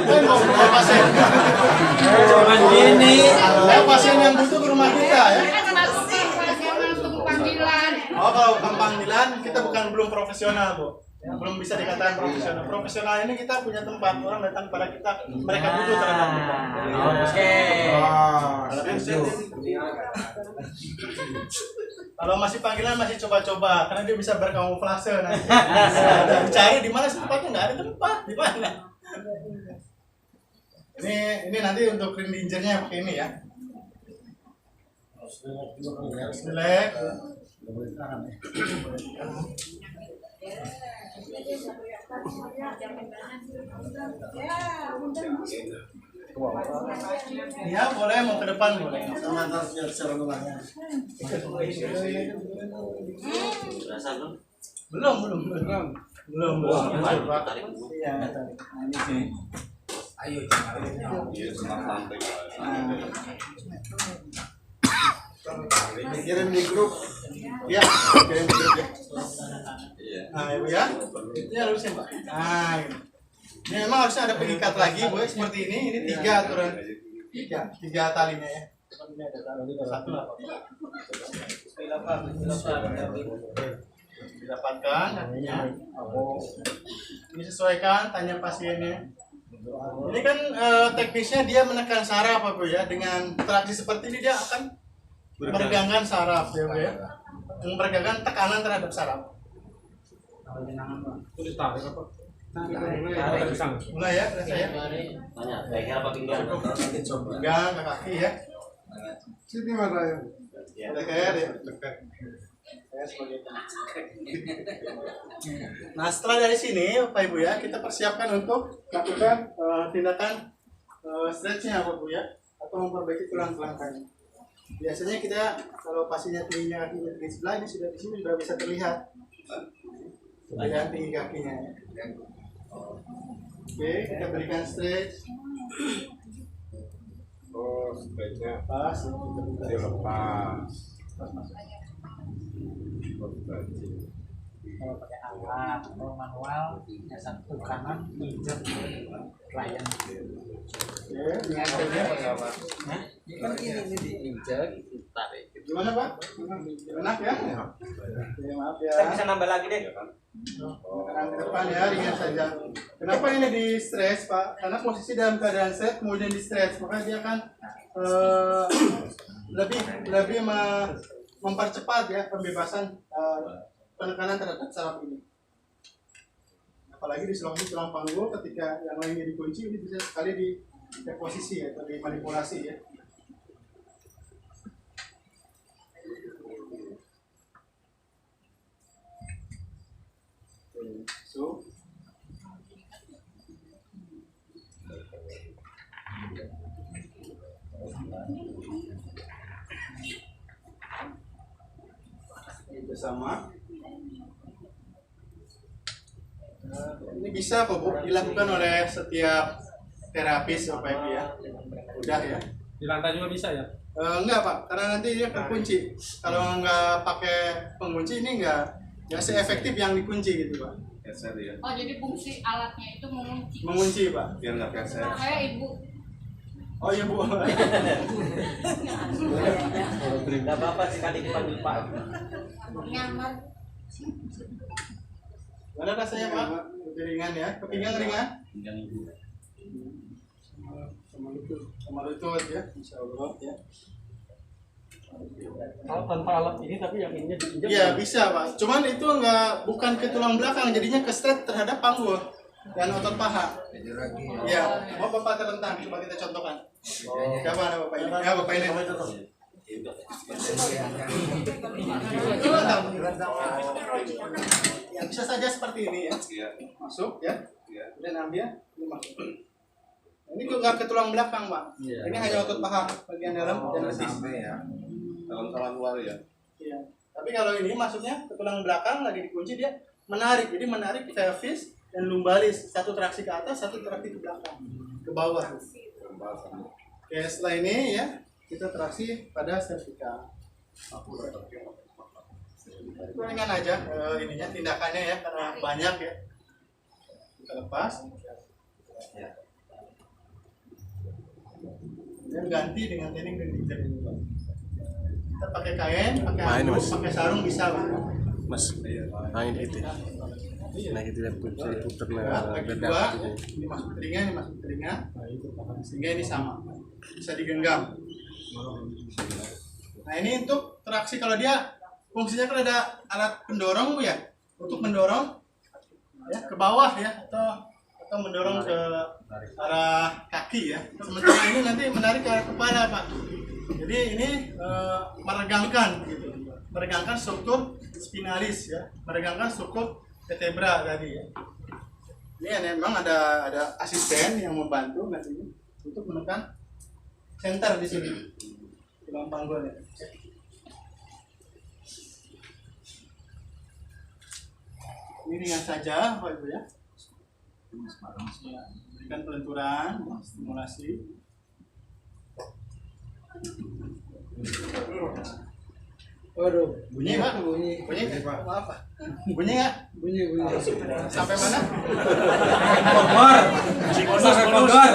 Kita bawa ke rumah pasien. Cuman gini. Ya, pasien yang butuh ke rumah kita ya. Untuk panggilan. Oh, kalau panggilan kita belum profesional, Bu. Ya, belum bisa dikatakan profesional. Profesional ini kita punya tempat, orang datang pada kita, mereka butuh terhadap kita. Oke. Kalau masih panggilan masih coba-coba, karena dia bisa berkamuflase nanti. Dicari di mana tempatnya, nggak ada tempat, di mana? Ini nanti untuk ring dingernya pakai ini ya. Selek. Ya boleh, mau ke depan boleh. Belum. Iya. Ini sih. Ayo. Kirim di grup. Ya, kirim di grup ya. Nah, Ibu ya. Ini harusnya, Pak. Nah, ini memang harusnya ada pengikat lagi, Bu, seperti ini. Ini 3 aturan. 3 talinya ya. Ini ada tali 1 apa? Didapatkan nantinya. Ini sesuaikan, tanya pasiennya. Ini kan teknisnya dia menekan saraf, Bu ya. Dengan traksi seperti ini dia akan meregangkan saraf ya, Bu ya. Meregangkan tekanan terhadap saraf. Tulis tarik apa? Mulai ya, rasa ya. Tanya, leher apa pinggang? Pegang ke kaki ya. Sini mana ya? Leher ya. Nah, setelah dari sini Bapak Ibu ya, kita persiapkan untuk lakukan tindakan stretchnya Bapak Ibu ya, atau memperbaiki tulang belakangnya. Biasanya kita kalau pasiennya tingginya kakinya di sebelah, ini sudah di sini sudah bisa terlihat. Lihat tinggi kakinya ya. Oke, kita berikan stretch. Oh, stretchnya Pas, kita buka. dilepas. Kalau pakai alat atau manual ya satu kanan injek klien. Oke, dengan stretchnya. Kan ini diinjek ditarik. Gimana Pak? Enak ya? Oke, maaf ya. Saya bisa nambah lagi deh. Kanan ke depan ya, ringan saja. Kenapa ini di stretch Pak? Karena posisi dalam keadaan set kemudian di stretch, maka dia akan lebih mempercepat ya pembebasan penekanan terhadap saraf ini. Apalagi di tulang panggul ketika yang lainnya dikunci, ini bisa sekali di posisi ya, atau dimanipulasi ya. So, bersama ini bisa kok Bu dilakukan oleh setiap terapis Bapak Ibu ya. Udah ya. Di lantai juga bisa ya? Enggak Pak, karena nanti dia kekunci. Kalau nggak pakai pengunci ini nggak se-efektif yang dikunci gitu Pak. Keser ya. Oh, jadi fungsi alatnya itu mengunci. Mengunci Pak. Biar nggak keser. Saya ibu. Oh iya Bu. Enggak apa-apa sekali dipanggil Pak. Nyaman. Mana rasanya Pak? Lebih ringan ya. Kepinggang ringan? Sama lutut ya. Insya Allah ya. Kalau tanpa alat ini tapi yang ini diinjek. Iya bisa Pak. Cuman itu bukan ke tulang belakang, jadinya ke straight terhadap panggul dan otot paha. Iya. Mau Bapak terentang, coba kita contohkan. Siapa nama Bapak ini? Ya Bapak ini. Ya bisa saja seperti ini ya. Masuk ya. Kemudian ambil, ini masuk. Ini nggak ke tulang belakang Pak. Ini hanya otot paha bagian dalam dan betis. Dalam luar ya. Iya. Tapi kalau ini masuknya ke tulang belakang lagi dikunci dia menarik. Jadi menarik pelvis dan lumbalis, satu traksi ke atas, satu traksi ke belakang, ke bawah. Oke, setelah ini ya kita traksi pada servikal. Ringan aja ininya tindakannya ya karena banyak ya. Kita lepas. Dan ganti dengan teknik dan injek ini Pak. Kita pakai kain, pakai handuk, pakai sarung bisa Pak. Mas, angin itu. Nah kita putar Bagi dua, ini masuk telinga, ini masuk telinga, sehingga ini sama, bisa digenggam. Nah ini untuk traksi, kalau dia fungsinya kan ada alat pendorong Bu ya, untuk mendorong ya ke bawah ya, atau mendorong ke arah kaki ya. Sementara ini nanti menarik ke arah kepala Pak. Jadi ini meregangkan gitu, meregangkan struktur spinalis ya, meregangkan struktur vertebra tadi ya. Ini memang ada asisten yang membantu nantinya untuk menekan center di sini, tulang panggulnya. Ini ringan saja Bapak Ibu ya. Berikan pelenturan, stimulasi. Waduh, Bunyi Pak? Bunyi Pak? Maaf Pak. Bunyi nggak? bunyi. Sampai mana? Bogor. Sampai Bogor.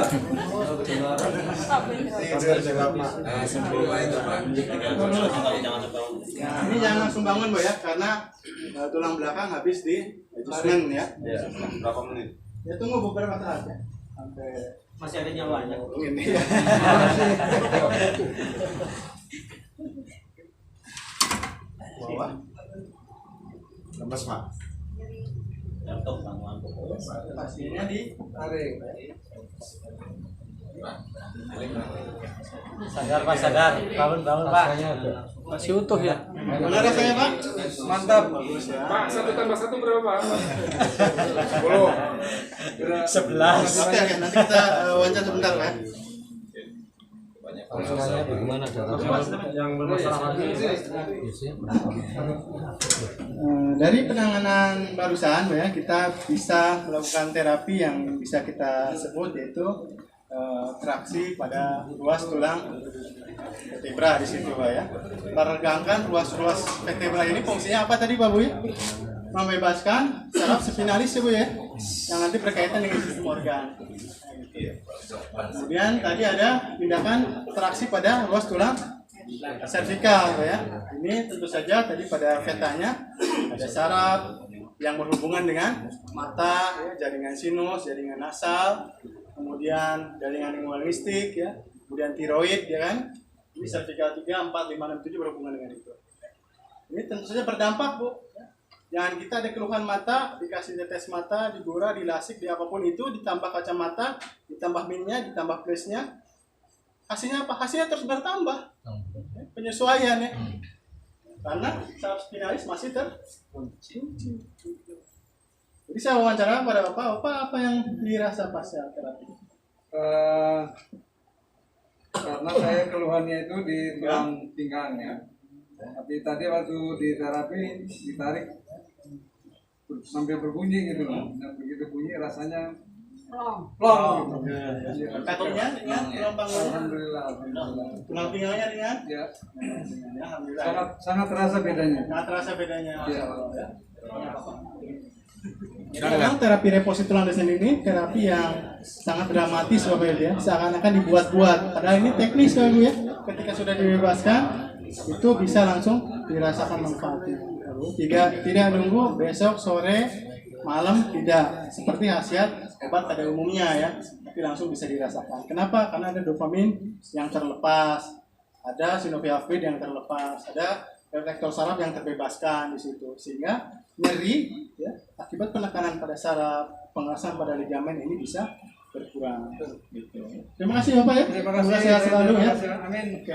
Ini jangan langsung bangun Bu ya, karena tulang belakang habis di adjustment ya. Berapa menit? Ya tunggu beberapa saat ya. Sampai Masih ada nyawanya. ini ya. Bawah. Lepas Pak. Jatuh tangan. Pastinya di tarik. Sadar Pak, sadar. Bangun Pak. Masih utuh ya. Mana rasanya Pak? Mantap. Bagus ya. Pak, 1+1 berapa Pak? 10. 11. Oke, nanti kita wawancara sebentar Pak. Yang bermasalah lagi Dari penanganan barusan ya, kita bisa melakukan terapi yang bisa kita sebut yaitu traksi pada ruas tulang vertebra di situ Pak ya. Meregangkan ruas-ruas vertebra ini fungsinya apa tadi Pak Bu ya? Membebaskan saraf spinalis ya Bu ya, yang nanti berkaitan dengan sistem organ. Kemudian tadi ada tindakan traksi pada ruas tulang servikal ya. Ini tentu saja tadi pada vetanya ada saraf yang berhubungan dengan mata, ya, jaringan sinus, jaringan nasal, kemudian jaringan lingualistik ya, kemudian tiroid ya kan. Ini servikal 3, 4, 5, 6, 7 berhubungan dengan itu. Ini tentu saja berdampak Bu. Jangan kita ada keluhan mata, dikasih tetes mata, digura, dilasik, di apapun itu, ditambah kacamata, ditambah minnya, ditambah plusnya. Hasilnya apa? Hasilnya terus bertambah. Penyesuaian ya. Karena saraf spinalis masih terkunci. Jadi saya wawancara pada Bapak, apa yang dirasa pasca terapi? Karena saya keluhannya itu di tulang pinggang ya. Tapi tadi waktu di terapi ditarik sampai berbunyi gitu loh. Dan begitu bunyi rasanya plong gitu. Kakinya ringan, tulang panggungnya? Alhamdulillah. Tulang pinggangnya ringan? Ya. Alhamdulillah. Sangat terasa bedanya. Sangat terasa bedanya. Ya. Memang terapi reposisi tulang descending ini terapi yang sangat dramatis Bapak Ibu ya, seakan-akan dibuat-buat. Padahal ini teknis Bapak Ibu ya. Ketika sudah dibebaskan, itu bisa langsung dirasakan manfaatnya. Tidak nunggu besok sore malam, tidak seperti khasiat obat pada umumnya ya, tapi langsung bisa dirasakan. Kenapa? Karena ada dopamin yang terlepas, ada sinovial fluid yang terlepas, ada reflektor saraf yang terbebaskan di situ, sehingga nyeri ya akibat penekanan pada saraf, pengerasan pada ligamen ini bisa berkurang. Gitu. Terima kasih Bapak ya. Terima kasih sehat selalu ya. Amin. Oke.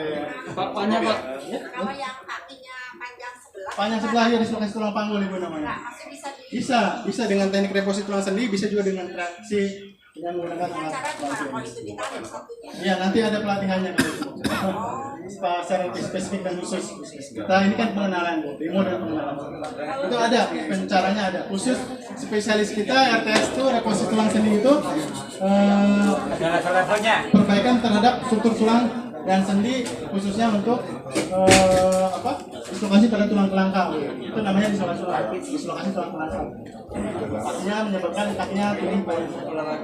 Bapaknya Pak. Ya. Kalau yang kakinya panjang sebelah. Panjang sebelah ya dislokasi tulang panggul Ibu namanya. Masih bisa Bisa dengan teknik reposisi tulang sendi, bisa juga dengan traksi dengan menggunakan alat cara gimana bantu. kalau itu ditarik satunya? Iya, nanti ada pelatihannya kalau itu. Secara spesifik dan khusus. Kita ini kan pengenalan, demo dan pengenalan. Itu ada, caranya ada. Khusus spesialis kita RTS itu reposisi tulang sendi itu perbaikan terhadap struktur tulang dan sendi khususnya untuk dislokasi pada tulang kelangkang. Itu namanya dislokasi tulang kelangkang. Artinya menyebabkan kakinya turun ke.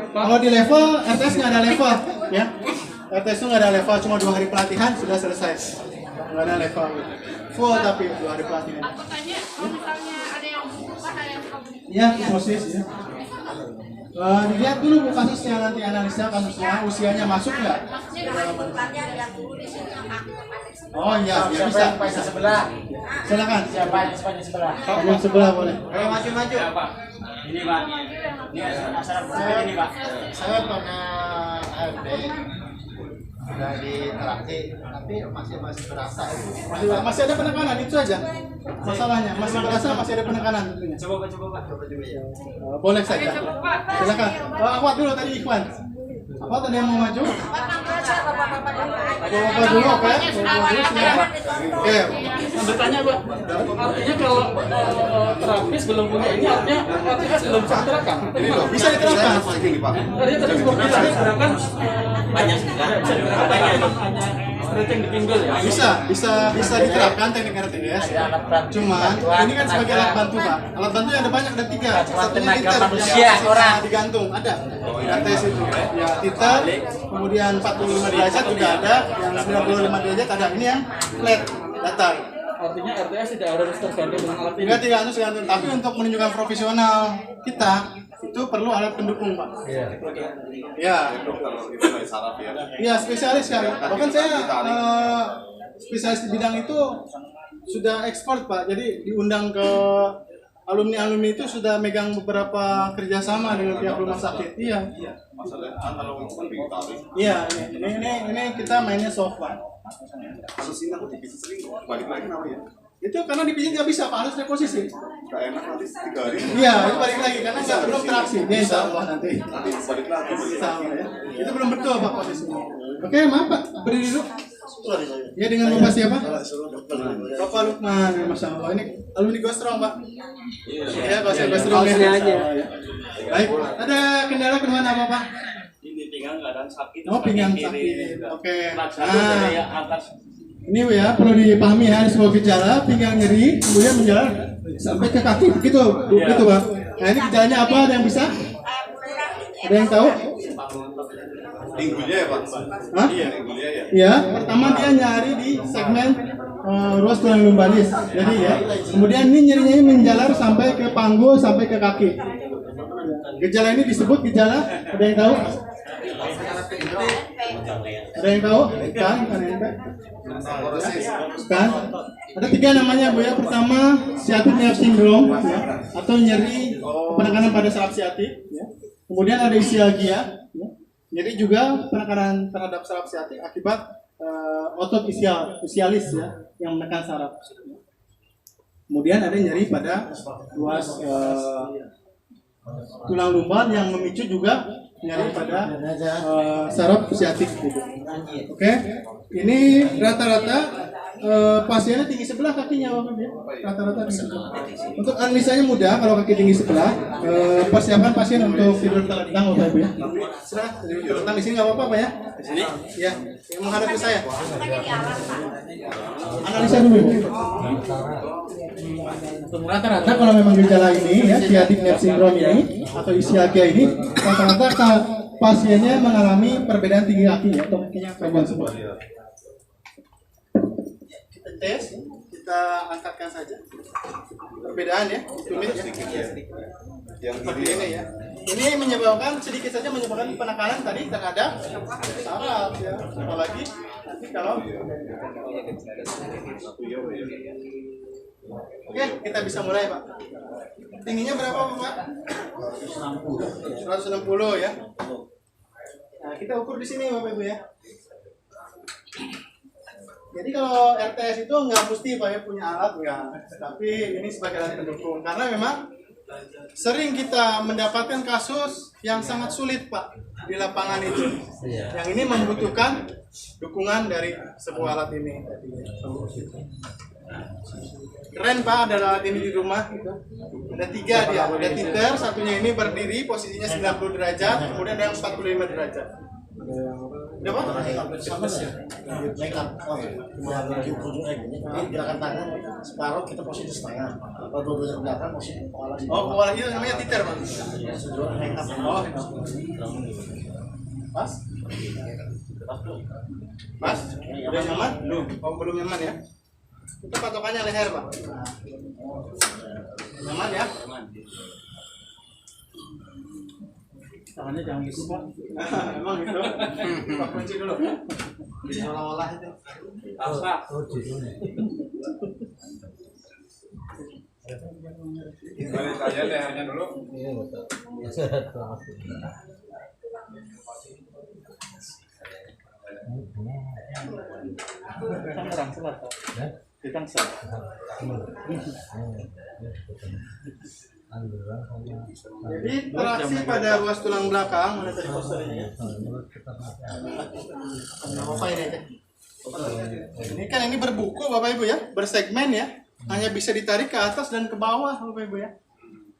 Kalau di level RTS nggak ada level ya. RTS itu nggak ada level, cuma 2 hari pelatihan sudah selesai. Nggak ada level full tapi 2 hari pelatihan. Aku tanya, kalau misalnya ada yang bukan, ada yang suka begitu. Iya, proses ya. Dilihat dulu Bu kasusnya, nanti analisa kasusnya, usianya masuk nggak? Maksudnya dengan bukannya lihat dulu di sini yang kakinya pendek sebelah. Oh iya, bisa. sebelah. Silakan. Siapa yang sebelah? Yang sebelah boleh. Ayo maju-maju. Ini Pak. Ini asal ini Pak. Saya pernah ARD sudah di terapi, tapi masih berasa itu. Masih ada penekanan, itu aja masalahnya. Masih berasa, masih ada penekanan tentunya. Coba Pak. Boleh saja. Silakan. Akhwat dulu tadi Ikhwan. Apa tadi yang mau maju? Bapak dulu, Pak. Oke. bertanya Pak, artinya kalau terapis belum punya ini artinya RTS belum bisa diterapkan. Bisa diterapkan. Artinya tadi sebelum kita diterapkan Banyak banyak. stretching di pinggul ya. Bisa diterapkan teknik RTS. Cuman ini kan sebagai alat bantu Pak. Alat bantu yang ada banyak, ada 3. Satunya titer yang bisa digantung, ada RTS itu. Ya titer, kemudian 45 derajat juga ada, yang 95 derajat ada. Ini yang flat datar. Artinya RTS tidak harus tergantung dengan alat ini. Tidak harus gantung, tapi untuk menunjukkan profesional kita itu perlu alat pendukung Pak. Iya. Iya, spesialis kan. Bahkan saya spesialis di bidang itu sudah ekspor Pak. Jadi diundang ke alumni-alumni itu sudah megang beberapa kerjasama dengan pihak rumah sakit. Iya. Iya, ini kita mainnya soft Pak. Kalau sini aku bisa sering balik lagi kenapa ya? Itu karena dipijit nggak bisa, Pak, harus reposisi. Gak enak nanti 3 hari. Iya, itu balik lagi karena nggak belum teraksi. Dia insya Allah nanti. Balik lagi. Insya Allah ya. Itu belum betul Pak posisinya. Oke, maaf Pak, berdiri dulu. Ya dengan Bapak siapa? Bapak Lukman, Masya Allah. Ini alumni Gostrong Pak. Iya, Gostrong ya. Baik, ada kendala apa Pak? Ini pinggang kadang sakit. Oh, pinggang sakit. Oke. Dari atas. Ini ya perlu dipahami ya, ada sebuah gejala pinggang nyeri, kemudian menjalar sampai ke kaki, begitu Pak. Nah ini gejalanya apa? Ada yang bisa? Ada yang tahu? Minggunya ya Pak? Hah? Iya, minggunya ya. Ya, pertama dia nyari di segmen ruas tulang lumbalis. Jadi ya, kemudian ini nyerinya menjalar sampai ke panggul, sampai ke kaki. Gejala ini disebut gejala, ada yang tahu? Ada yang tahu? Kan? Kan? Ada 3 namanya Bu ya. Pertama, sciatic nerve syndrome ya, atau nyeri penekanan pada saraf siatik ya. Kemudian ada ischialgia ya. Nyeri juga penekanan terhadap saraf siatik akibat otot ischialis ya yang menekan saraf. Kemudian ada nyeri pada ruas tulang lumbar yang memicu juga nyari pada saraf siatik gitu. Oke. Ini rata-rata pasiennya tinggi sebelah kakinya Bapak ya. Rata-rata tinggi sebelah. Untuk analisanya mudah kalau kaki tinggi sebelah. Persiapan pasien untuk tidur telentang Bapak Ibu ya. Serah tidur telentang di sini nggak apa-apa Pak ya. Di sini? Ya. Yang menghadap ke saya. Analisa dulu. Untuk rata-rata kalau memang gejala ini ya, sciatic nerve syndrome ini atau ischialgia ini, rata-rata pasiennya mengalami perbedaan tinggi kaki ya, atau kakinya panjang semua. Kita tes, kita angkatkan saja. Perbedaan ya, tumit ya. Yang seperti ini ya. Ini menyebabkan sedikit saja menyebabkan penekanan tadi terhadap saraf ya. Apalagi nanti kalau oke, kita bisa mulai Pak. Tingginya berapa Pak? 160 ya. Nah, kita ukur di sini Bapak Ibu ya. Jadi kalau RTS itu nggak mesti Pak ya punya alat ya, tapi ini sebagai alat pendukung karena memang sering kita mendapatkan kasus yang sangat sulit Pak di lapangan itu. Yang ini membutuhkan dukungan dari sebuah alat ini. Keren Pak, ada alat ini di rumah gitu. Ada 3 dia, ada titer, satunya ini berdiri posisinya 90 derajat, kemudian ada yang 45 derajat. Udah Pak? Gerakan tangan separuh kita posisi setengah. Kalau dua-duanya belakang posisi kepala. Oh, kepala itu namanya titer Pak. Oh. Pas? Pas? Udah nyaman? Belum. Oh, belum nyaman ya? Itu patokannya leher Pak. Nyaman ya? Tangannya jangan gitu Pak. Emang gitu? Pak kunci dulu. Olah-olah itu. Pak. Balik aja lehernya dulu. Jadi traksi pada ruas tulang belakang mana tadi posternya? Apa ini? Ini kan ini berbuku Bapak Ibu ya, bersegmen ya, hanya bisa ditarik ke atas dan ke bawah Bapak Ibu ya.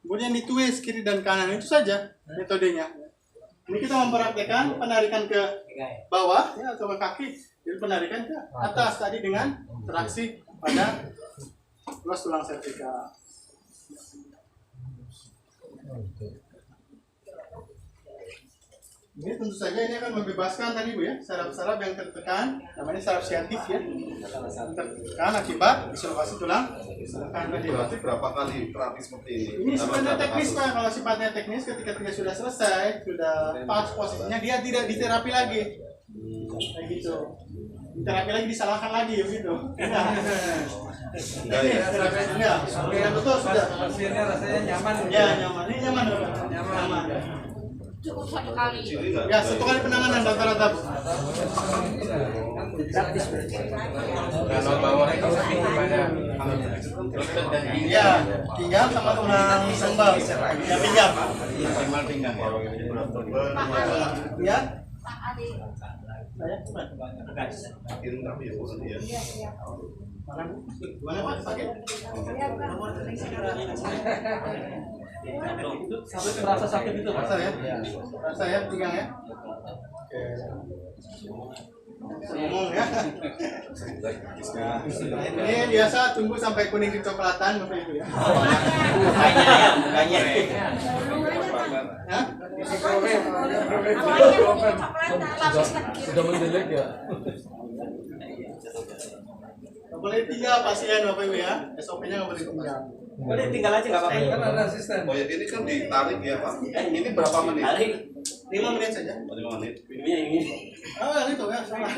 Kemudian ditwist kiri dan kanan, itu saja metodenya. Ini kita mempraktekkan penarikan ke bawah ya atau ke kaki, jadi penarikan ke atas tadi dengan traksi pada ruas tulang servikal. Ini tentu saja ini akan membebaskan tadi Bu ya, saraf-saraf yang tertekan, namanya saraf siatik ya, tertekan akibat dislokasi tulang. Berarti berapa kali terapi seperti ini? Ini sifatnya teknis Pak, kalau sifatnya teknis ketika dia sudah selesai, sudah pas posisinya dia tidak diterapi lagi, kayak gitu. Diterapi lagi disalahkan lagi gitu. Ini terapi enggak, betul sudah. Pasiennya rasanya nyaman. Ya nyaman, ini nyaman. Cukup 1 kali. Ya, 1 kali penanganan rata-rata, Bu. Kalau bawah itu gimana? Ya, pinggang sama tulang sembal. Ya, pinggang. Minimal pinggang ya. Ya. Pak Ade. Kirim tapi ya bosan ya. Gimana Pak? Sakit? Sampai terasa sakit itu, Pak. Rasa ya? Rasa ya pinggang ya? Ngomong ya. Ini biasa tunggu sampai kuning kecoklatan Bapak Ibu ya. Mukanya. Hah? Sudah mendelek ya. Nggak boleh tinggal pasien Bapak Ibu ya. SOP-nya nggak boleh tinggal. Boleh tinggal aja nggak apa-apa. Kan ada asisten. Oh ya ini kan ditarik ya Pak. Ini berapa menit? Tarik. 5 menit saja. 5 menit. Minumnya ini. Oh yang itu ya sama.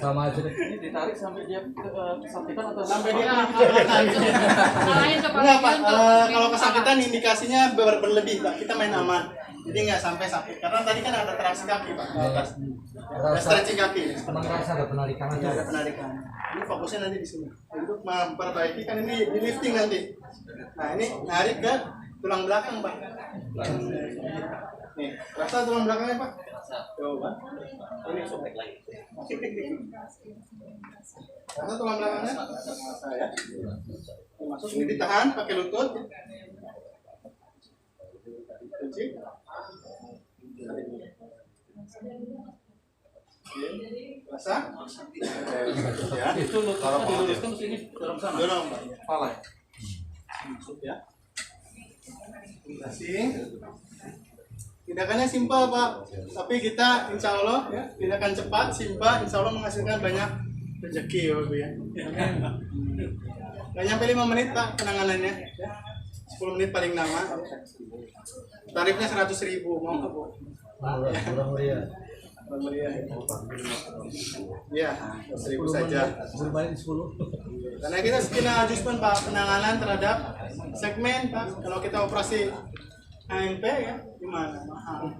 Sama aja deh. Ini ditarik sampai dia kesakitan atau Sampai dia kecoklatan. Enggak Pak, kalau kesakitan indikasinya berlebih Pak. Kita main aman. Jadi nggak sampai sakit. Karena tadi kan ada traksi kaki Pak. Di atas. Ada stretching kaki. Emang rasa ada penarikan aja. Ada penarikan. Ini fokusnya nanti di sini. Untuk memperbaiki kan ini di lifting nanti. Nah ini narik ke tulang belakang Pak. Nih, rasa tulang belakangnya Pak? Coba. Ini sobek lagi. Rasa tulang belakangnya? Rasa ya. Masuk ini ditahan pakai lutut. Kunci. Rasa? Ya. Itu lututnya diluruskan ke sini dorong sana. Dorong Pak. Pala. Masuk ya. Kasih. Tindakannya simpel Pak, tapi kita insya Allah ya, tindakan cepat, simpel, insya Allah menghasilkan banyak rezeki ya Bapak ya. Nggak nyampe 5 menit Pak penanganannya, ya. 10 menit paling lama. Tarifnya 100.000, mau nggak Bu? Murah meriah. Murah meriah. Ya, 100.000 saja. Berbalik 10. Karena kita skin adjustment Pak, penanganan terhadap segmen Pak. Kalau kita operasi ANP ya, gimana? Mahal.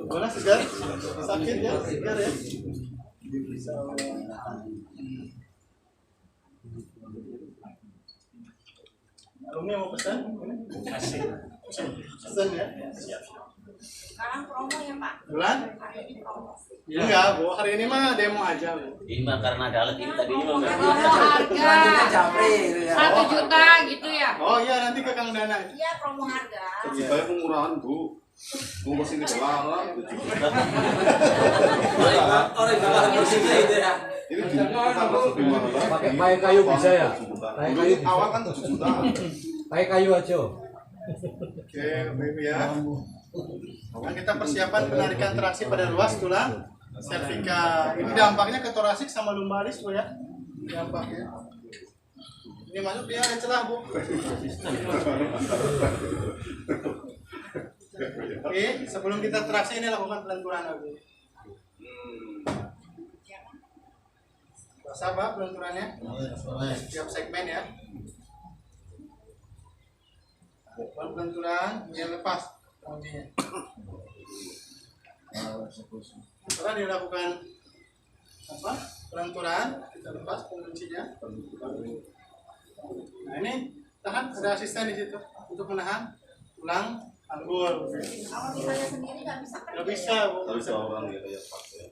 Gimana segar? Sakit ya? Segar ya? Alumni mau pesan? Pesan ya? Sekarang promo ya Pak. Bulan? Enggak Bu, hari ini mah demo aja Bu. Ini mah karena ada alat ini tadi mah. Harga 1 juta gitu ya. Oh iya nanti ke Kang Dana. Iya promo harga. Saya pengurahan Bu. Mau kesini kelarang. Orang yang bakal bersih itu ya. Ini di lebih mahal lagi. Pakai kayu bisa ya? Pakai kayu. Dulu awal kan 7 juta. Pakai kayu aja. Oke, Bapak ya. Nah, kita persiapan penarikan traksi pada ruas tulang cervical. Ini dampaknya ke torasik sama lumbalis Bu ya. Dampaknya. Ini masuk dia ada celah Bu. Oke, sebelum kita traksi ini lakukan pelenturan lagi. Basah Pak pelenturannya? Setiap segmen ya. Pelenturan, kemudian lepas kuncinya. Setelah dilakukan apa? Pelenturan, kita lepas kuncinya. Nah ini tahan, ada asisten di situ untuk menahan tulang anggur. Kalau misalnya sendiri nggak bisa kan? Nggak bisa Bu. Tapi seorang ya kayak Pak ya.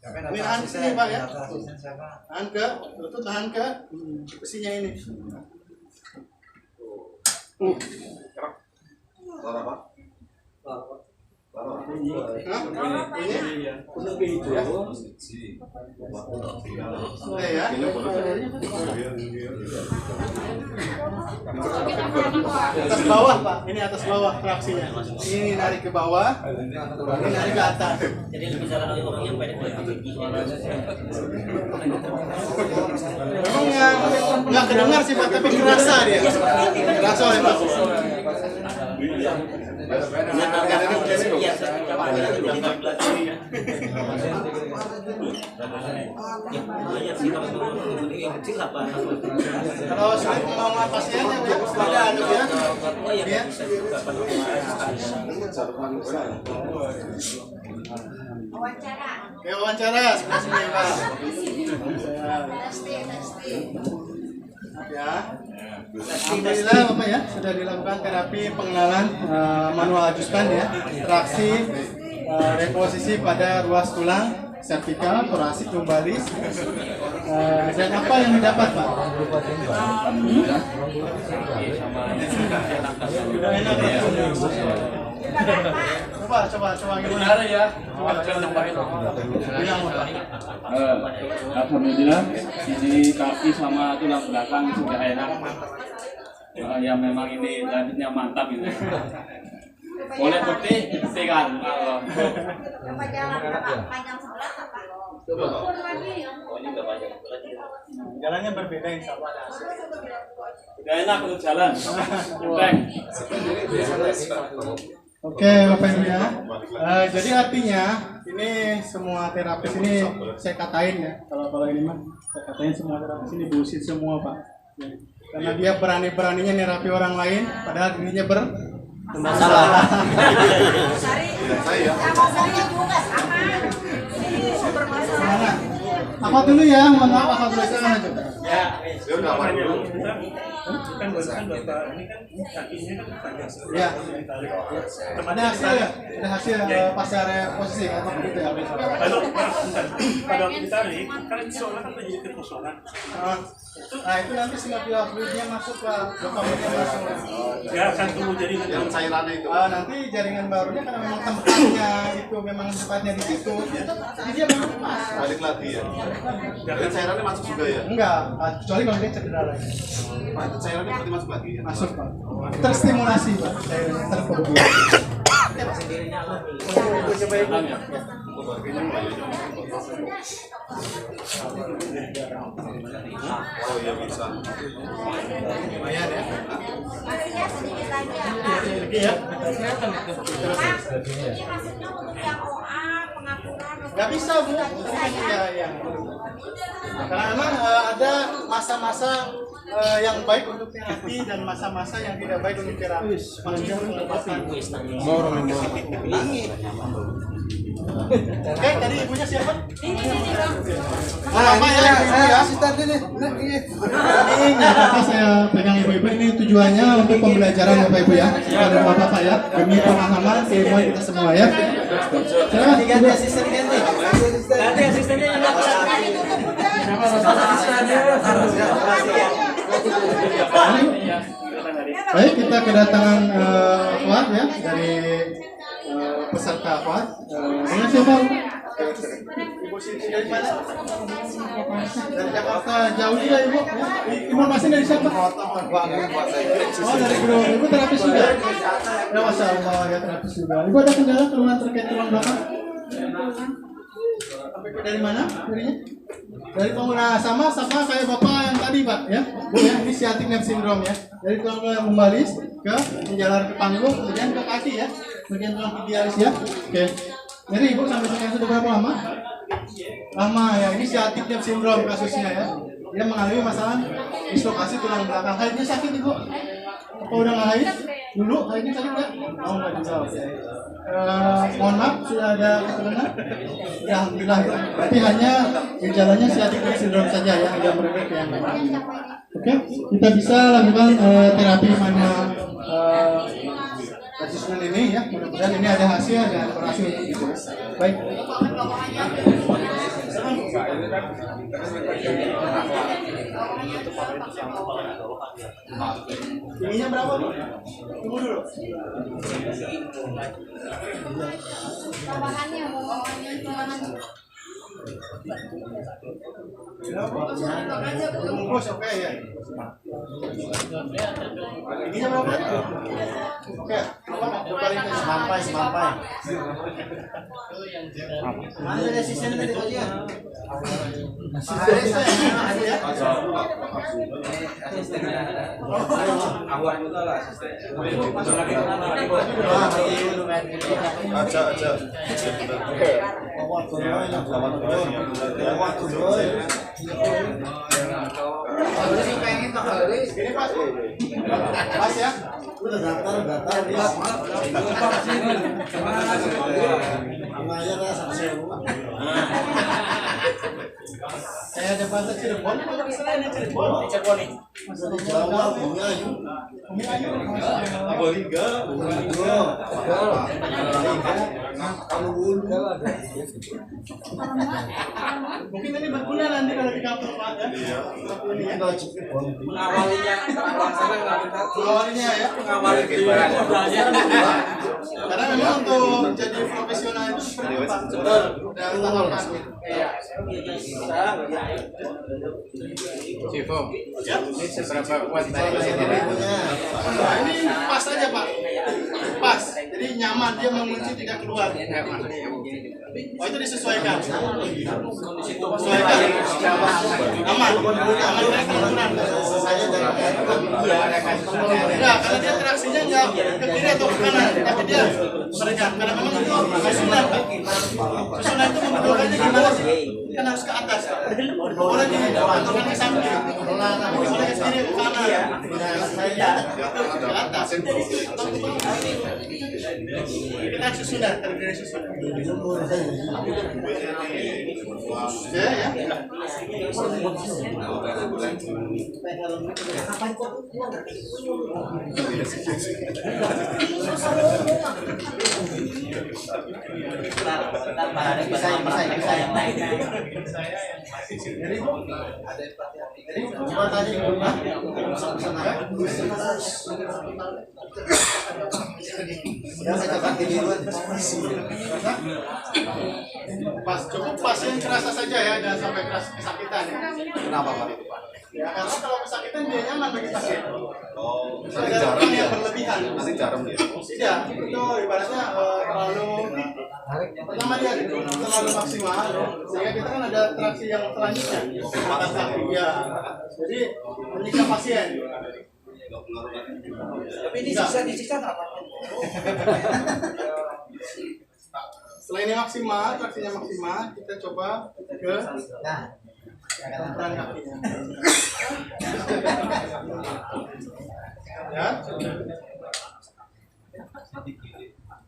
Ini tahan sini Pak ya. Tahan ke, lutut tahan ke besinya ini. Lara Pak. Lara. Hah? Ini? Ya. Ini boleh. Atas bawah Pak, ini atas bawah traksinya. Ini narik ke bawah, ini narik ke atas. Jadi lebih jalan oleh orang yang pendek lagi. Memang nggak kedengar sih Pak, tapi kerasa dia. Kerasa oleh Pak. Iya, Kalau soal kemauan pasiennya ya ada ya. Wawancara. Oke, wawancara sebelah sini Pak. Ya. Alhamdulillah Bapak ya sudah dilakukan terapi pengenalan manual ajuskan ya, traksi, reposisi pada ruas tulang, servikal, torasik, lumbalis, dan apa yang didapat Pak? Coba gimana ya? Alhamdulillah, ini kaki sama tulang belakang sudah enak. Ya memang ini lanjutnya mantap itu. Boleh bukti, dibuktikan. Coba jalan panjang sebelah apa? Ukur lagi ya. Jalannya berbeda insya Allah. Udah enak untuk jalan. Oke Bapak Ibu ya. Jadi artinya ini semua terapis ini saya katain ya. Kalau ini mah saya katain semua terapis ini bullshit semua Pak. Ya. Karena dia berani-beraninya nerapi orang lain, padahal dirinya bermasalah. Saya juga sama. Ini bermasalah. Apa dulu ya? Mohon maaf, apa dulu saya aja. Ya, kan Bapak ini kan kakinya kan panjang. Ya. Ada hasil ya? Ada hasil pasca reposisi apa begitu ya? Kalau pada waktu ditarik, kan seolah kan terjadi kekosongan. Nah itu nanti sinopia fluidnya masuk ke dopaminnya masuk. Ya akan tumbuh jaringan Yang cairannya itu. Nanti jaringan barunya karena memang tempatnya itu memang tempatnya di situ, jadi dia baru lepas. Balik lagi ya. Dan cairannya masuk juga ya. Enggak, kecuali kalau dia cedera lagi. Pak, itu cairannya berarti masuk lagi ya. Masuk Pak. Terstimulasi Pak. Terproduk. Coba ibu. Oh iya bisa. Lumayan ya. Masih ya sedikit lagi ya. Ya. Ini maksudnya untuk yang OA, pengaturan. Nggak bisa Bu. Ya. Karena memang ada masa-masa yang baik untuk terapi dan masa-masa yang tidak baik untuk terapi. Maksudnya untuk Oke, tadi ibunya siapa? Ini apa ya? Asisten ini. Ini apa saya pegang ibu-ibu ini tujuannya untuk pembelajaran Bapak Ibu ya. Kepada Bapak ya, demi pemahaman keilmuan kita semua ya. Silakan ganti asisten ganti. Ganti asistennya yang Baik, kita kedatangan Fuad ya dari peserta Fuad. Dengan siapa? Ibu Siti dari mana? Dari Jakarta. Jauh juga Ibu. Informasi dari siapa? Oh dari guru. Ibu terapis juga. Ya Masya Allah ya terapis juga. Ibu ada kendala keluhan terkait tulang belakang? Dari mana? Darinya? Dari pengguna sama kayak Bapak yang tadi Pak ya. Bu ya, ini sciatic nerve syndrome ya. Dari tulang belakang lumbalis ke menjalar ke panggung kemudian ke kaki ya. Bagian tulang tibialis ya. Oke. Jadi Ibu sampai sekarang sudah berapa lama? Lama ya. Ini sciatic nerve syndrome kasusnya ya. Dia mengalami masalah dislokasi tulang belakang. Haidnya sakit Ibu? Apa udah nggak haid? Dulu haidnya sakit nggak? Oh nggak juga. Oke. Mohon maaf sudah ada keturunan? Ya alhamdulillah. Tapi hanya gejalanya sciatic nerve syndrome saja ya. Agak merembet yang lain. Oke. Kita bisa lakukan terapi manual adjustment ini ya. Mudah-mudahan ini ada hasil dan berhasil untuk itu. Baik. Ininya berapa Bu? Tunggu dulu. Tambahannya mau tambahan. Bungkus oke ya. Ininya berapa? Oke, sampai. Mana ada asisten tadi aja? Awal juga lah asisten. Aja. Ini pas, pas ya. Udah datar. Lumayan lah sama sewa. Saya ada bahasa Cirebon, kalau misalnya ini Cirebon. Masa di Jawa, Bumi Ayu. Abolingga. Mungkin ini berguna nanti kalau di kampung Pak ya. Awalnya ya. Karena memang untuk jadi profesional itu seperti Pak. Udah tahapan. Cipo, Ya. ini seberapa kuat tadi? Nah, ini pas aja Pak. Pas. Jadi nyaman, dia mengunci tidak keluar. Oh itu disesuaikan. Sesuaikan. Aman. Aman dari kerumunan. Enggak, karena dia traksinya enggak ke kiri atau ke kanan, tapi dia meregang. Karena memang itu susunan. Susunan itu membutuhkannya gimana sih? Kan harus ke atas. Boleh diaturkan ke samping. Boleh ke kiri ke kanan. Ke atas. Kita susunan, terdiri susunan. Ya. Bisa yang lain. Jadi coba tadi pas cukup pas yang kerasa saja ya, jangan sampai kesakitan ya. Kenapa Pak? Ya karena kalau kesakitan dia nyaman bagi pasien. Oh, nanti Ada jarum orang ya? yang berlebihan. Nanti jarum ya? Tidak, itu ibaratnya terlalu pertama dia terlalu maksimal, sehingga kita kan ada traksi yang selanjutnya atas kaki ya. Jadi menyiksa pasien. Tapi ini disiksa apa? Selain yang maksimal, traksinya maksimal, kita coba ke peran kakinya. Ya.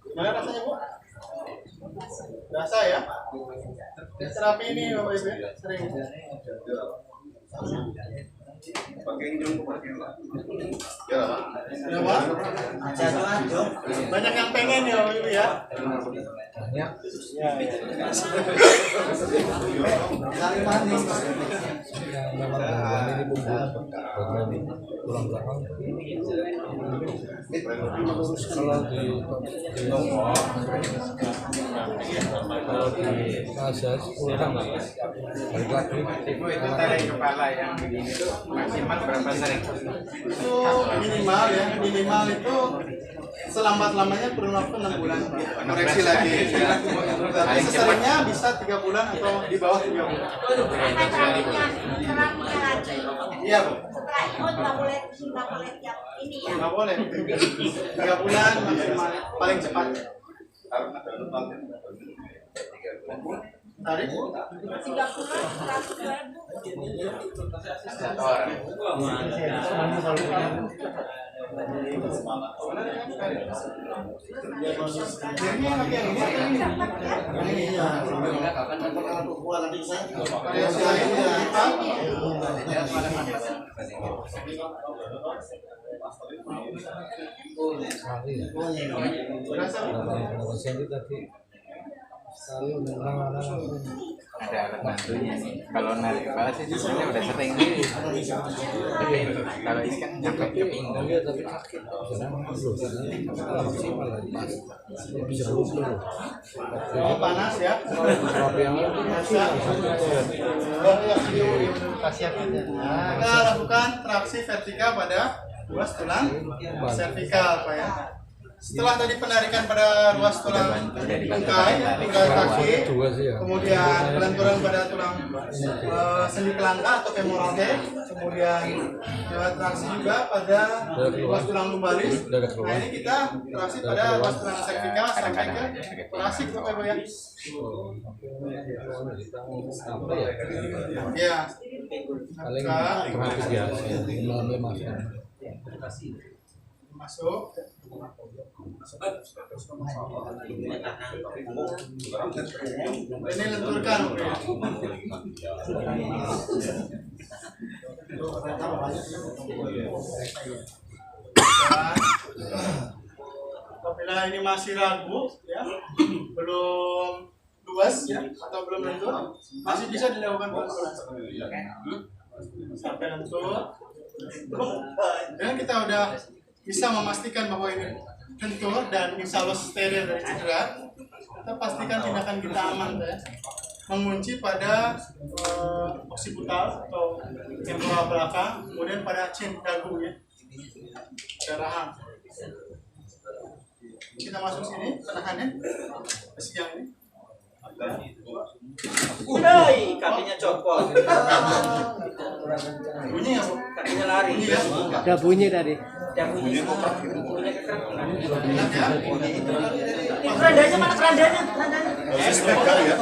Gimana rasanya Bu? Berasa ya? Terapi ini Bapak Ibu sering. Pakai hidung pakai lah. Ya Pak. Ya Pak? Banyak yang pengen ya Bapak Ibu ya? Sari manis. Cipo itu tarik kepala yang begini tuh maksimal berapa sering? Itu minimal ya, minimal itu selambat-lamanya kurun waktu 6 bulan. Koreksi lagi. Tapi seseringnya bisa 3 bulan atau di bawah 3 bulan. Terapinya lagi. Iya Bu. Setelah itu nggak boleh tiap ini ya. Nggak boleh. 3 bulan maksimal paling cepat. Tarik. 3 bulan 100 Ada alat bantunya nih. Kalau narik kepala sih sebenarnya udah sering nih. Tapi kalau ini kan nyampe ke pinggang. Oh panas ya. Kita lakukan traksi vertikal pada ruas tulang servikal Pak ya. Setelah tadi penarikan pada ruas tulang tungkai, tungkai kaki, kemudian pelenturan pada tulang sendi kelangka atau femoral head, kemudian traksi juga pada ruas tulang lumbalis. Nah ini kita traksi pada ruas tulang cervical sampai ke torasik Bapak Ibu ya. Ya. Masuk. Ini lenturkan. Apabila ini masih ragu, ya, belum luas ya, atau belum lentur, masih bisa dilakukan pelan-pelan sampai lentur. Dan kita udah bisa memastikan bahwa ini lentur dan insya Allah steril dari cedera. Kita pastikan tindakan kita aman ya. Mengunci pada oksipital atau temporal belakang, kemudian pada chin dagu ya, pada rahang. Kita masuk sini, penahannya masih yang ini. Udah, kakinya copot. Bunyi ya Bu? Kakinya lari. Bunyi ya? Udah bunyi tadi. Bunyi kerandanya mana kerandanya? Dipegang ya.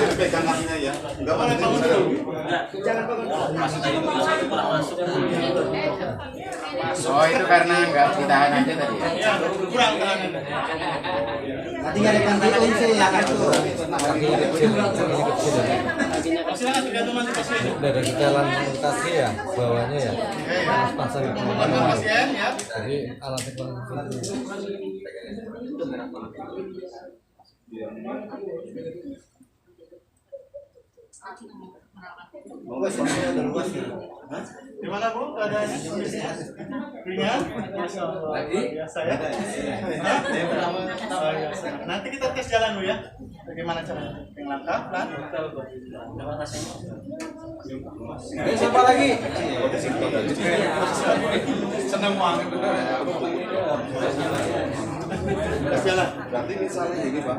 Dipegang kakinya ya. Enggak boleh bangun dulu. Jangan bangun. Oh itu karena nggak ditahan aja tadi ya? Ya, kurang tahanannya. Nanti nggak ada kaki kunci ya kan tuh. Silakan tergantung nanti pasien. Dari jalan kaki ya, bawahnya ya. Pasang itu. Pasien ya. Jadi alat itu. Monggo suaranya udah luas ya. Gimana Bu keadaannya? Ringan? Masya Allah. Biasa ya. Nanti kita tes jalan Bu ya. Bagaimana caranya? Yang langkah, pelan. Siapa lagi? Seneng banget bener ya. Tes jalan. Berarti misalnya gini Pak,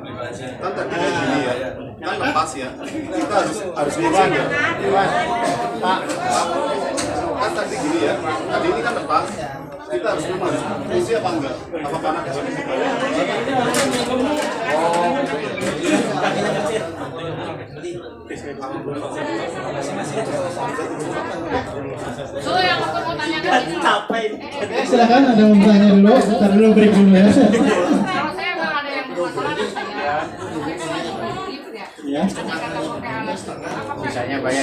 kan tadi gini ya, kan lepas ya, kita harus ngurang ya. Pak, kan tadi gini ya, tadi ini kan lepas, kita harus memang harus fungsi apa enggak? Apa karena di sini yang aku mau tanyakan ini Capek. Silakan ada yang bertanya dulu, sebentar dulu break dulu ya. kalau saya nggak ada yang bermasalah Ya. Bisanya bayar.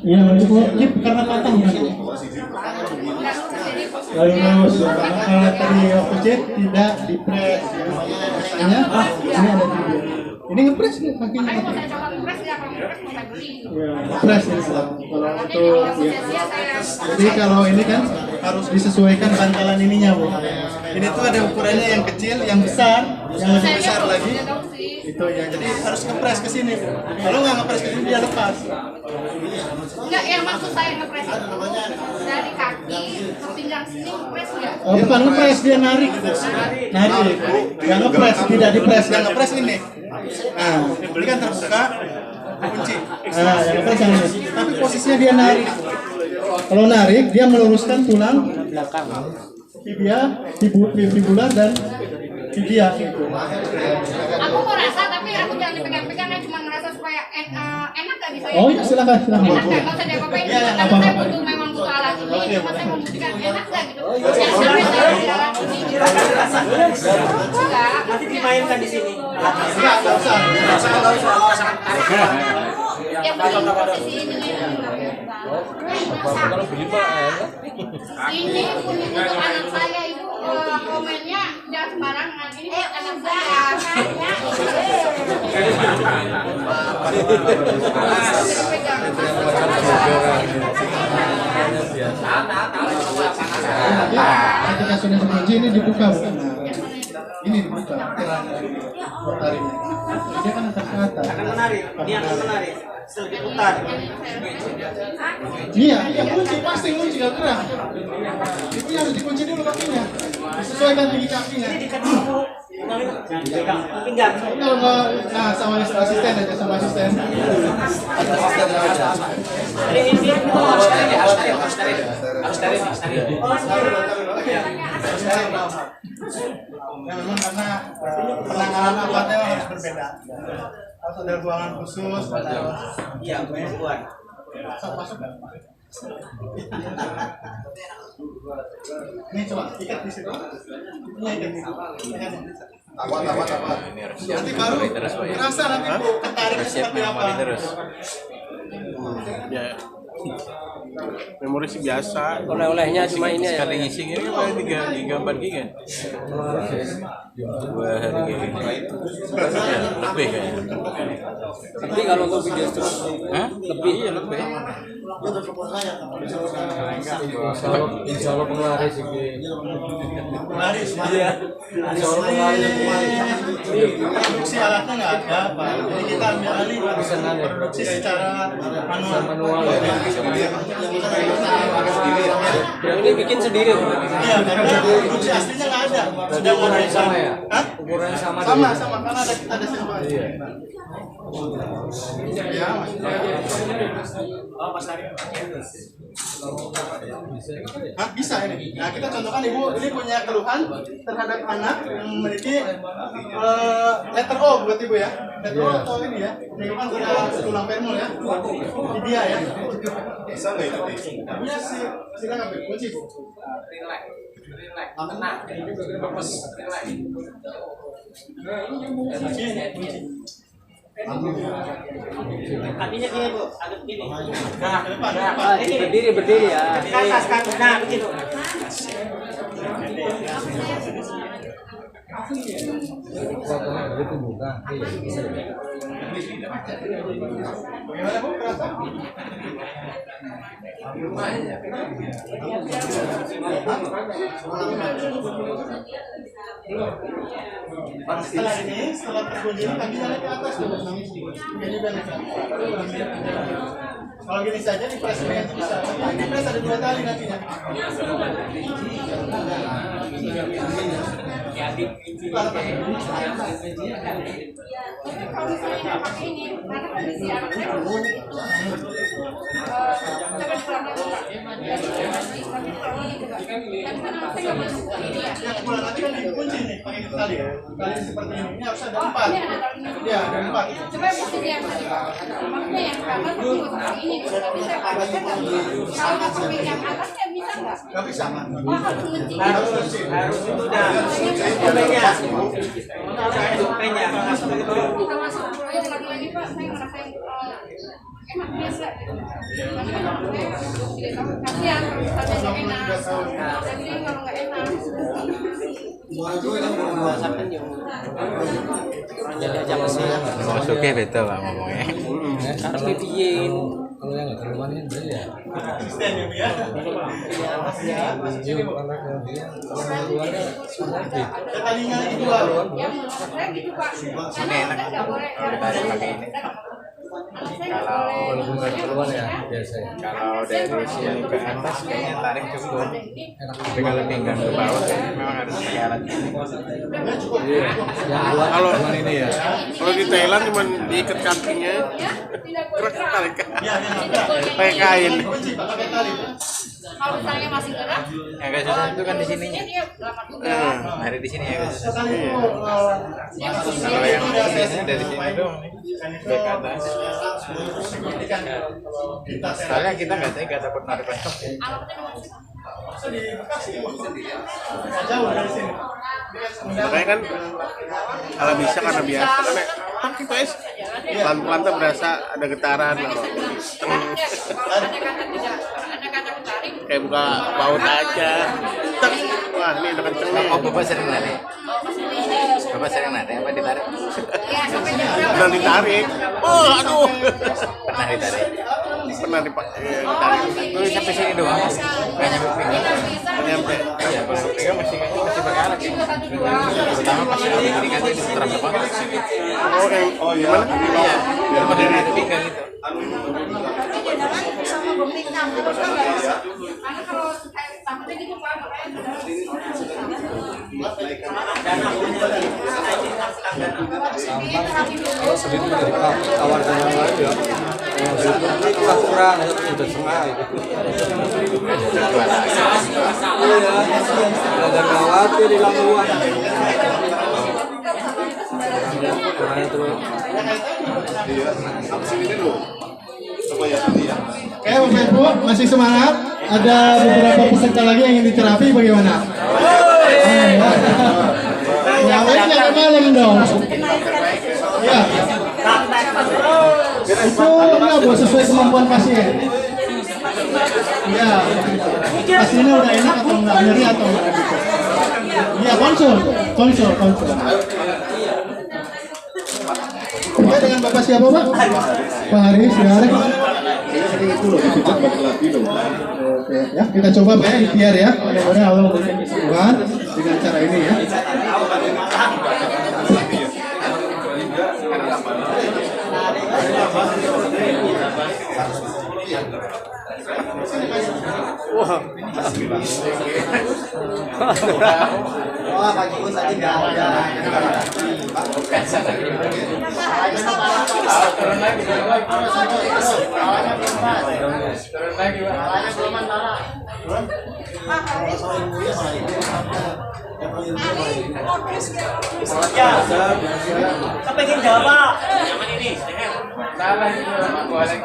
Iya, untuk chip karena patah kan. Lalu kalau tadi waktu chip tidak dipres, biasanya ini ada video. Ini ngepres nih kakinya. makanya mau saya coba ngepres ya, kalau ngepres mau saya beli Ya, ngepres ya. Kalau untuk ya. Jadi kalau ini kan harus disesuaikan bantalan ininya Bu. Ini tuh ada ukurannya yang kecil, yang besar, yang lebih besar lagi. Itu ya, jadi harus ngepres ke sini. Kalau nggak ngepres ke sini dia lepas. enggak, yang maksud saya ngepres itu dari kaki ke pinggang sini ngepres nggak? Oh, bukan ngepres, dia narik. Narik. Yang ngepres tidak dipres, yang ngepres ini. Nah, ini kan terbuka, kunci. Nah, yang ngepres yang ini. Tapi posisinya dia narik. Kalau narik, dia meluruskan tulang belakang. Tibia, fibular dan tibia. Aku mau rasa tapi aku jangan dipegang-pegang, ya cuma ngerasa supaya enak gak bisa ya? Oh iya, silakan. Enak gak? Nggak usah diapa-apain, karena saya butuh memang butuh alat ini, cuma saya mau buktikan enak gak gitu. Jangan sampai saya di dalam ini. Enggak. Nanti dimainkan di sini. Enggak usah. Ya begini posisi ini. Kalau beli Pak Ini kuning untuk anak saya itu komennya jangan sembarangan. Ini buat anak saya. Ketika sudah terkunci ini dibuka Bu. Ini dibuka. Tarik. Dia kan atas ke atas. Akan menarik. Dia akan menarik. Sedikit putar. Iya, kunci pasti kunci gak gerak. Itu harus dikunci dulu kakinya. sesuaikan tinggi kakinya. Kalau nggak, nah sama asisten aja, sama asisten. Ya memang karena penanganan obatnya harus berbeda. Harus ada ruangan khusus. Iya, buat. Masuk. Ini coba ikat di situ. Ini ikat. Apa? Nanti baru terasa nanti ketariknya seperti apa. Ya. Memori sih biasa. Oleh-olehnya cuma ini ya. Sekali ngisi ini paling 3 GB. 2 hari gini. Ya, lebih kayaknya. Tapi kalau untuk video terus, Lebih ya lebih. Insya Allah penglaris ini. Penglaris, Iya. Insya Allah penglaris. Produksi alatnya nggak ada, Pak. Jadi kita ambil alih produksi secara manual. yang ini bikin sendiri. Iya, karena produksi aslinya nggak ada. Sudah Ukurannya sama ya? Hah? Ukurannya sama. Sama, karena ada silver. Iya. Ya, Hah, bisa ini. Nah, kita contohkan ibu ini punya keluhan terhadap anak yang memiliki letter O buat ibu ya. Letter O atau ini ya. Ini kan tulang femur ya. Tibia ya. Bisa nggak itu? Iya sih. Silakan ambil kunci bu. Tenang. Kakinya gini bu, agak gini. Nah, ke depan. Berdiri ya. Nah, begitu. Itu bukan. Bagaimana bu? Kerasa? Setelah ini, setelah terkunci kakinya naik ke atas dulu. Ini juga naik ke atas. Kalau gini saja di press itu bisa. Di press ada 2 tali nantinya. Kalau misalnya nggak pakai ini, karena kondisi anaknya nanti kan dikunci nih pakai tali tali seperti ini harus ada 4. Ya, ada 4. Coba posisi yang tadi, maksudnya yang kamar seperti ini, tapi saya pakai kalau mau pakai yang atasnya bisa nggak? Nggak bisa. Oh, harus kunci. Harus itu dah. Kupenya. Kita masuk lagi Pak, saya ngerasain enak biasa. Kasihan, katanya enak. Jadi kalau nggak enak. Masuknya beda Pak ngomongnya. Harus dipiin. Kalau yang nggak keluar ini dia ya. Asisten ya bu ya. Talinya lagi 2. Yang menurut saya gitu Pak. Ini enak. Kalau ditarik pakai ini. Kalau nggak keluar ya biasa ya. Kalau dari sini ke atas kayaknya tarik cukup. Tapi kalau pinggang ke bawah memang harus pakai alat ini. Kalau ini ya. Kalau di Thailand cuma diikat kakinya. Terus tarik. Pakai kain. Pakai tali. Kalau misalnya masih gerak, Agak susah itu kan di sininya. dia lama juga. Dari di sini agak susah. Iya. Kalau yang ini dari sini doang nih. Sampai ke atas. Soalnya kita nggak takut narik laptop ya. Di Bekasi. Nggak jauh dari sini. Makanya kan kalau bisa karena biasa karena gitu es pelan-pelan tuh berasa ada getaran kayak buka baut aja. Wah ini udah kenceng nih. Oh Bapak sering nari? Bapak sering nari apa ditarik? Udah ditarik. Oh aduh. Pernah ditarik? Pernah ditarik. Lu sampai sini doang? Nggak nyampe pinggang? Nyampe. Iya kalau pinggang masih pakai alat ya. Terutama pas ini kan itu terasa banget. Oh gimana? Iya. Pada nari pinggang itu. sama pemerintah terus kan nggak bisa. Karena kalau takutnya gitu Pak, Kalau sedih itu dari tawar dengan lain ya. Kita kurang, ya sudah setengah itu. Ada khawatir di Labuan. Karena itu. Iya, aku sini dulu. Coba ya nanti ya. Oke, Bapak Ibu, masih semangat? Ada beberapa peserta lagi yang ingin diterapi bagaimana? Ya, jangan malam dong. Ya. Itu enggak Bu, sesuai kemampuan pasien. Ya. Pasiennya udah enak atau enggak, nyeri atau enggak gitu. Ya, konsul. Oke, dengan Bapak siapa Pak? Pak Haris, ya. Oke, ya kita coba Pak ya, ikhtiar ya. Mudah-mudahan Allah memberikan kesembuhan dengan cara ini ya. Wah, Pak Gus tadi nggak ada. Turun lagi. Kita pengen jawab. Yang ini. Salah itu boleh.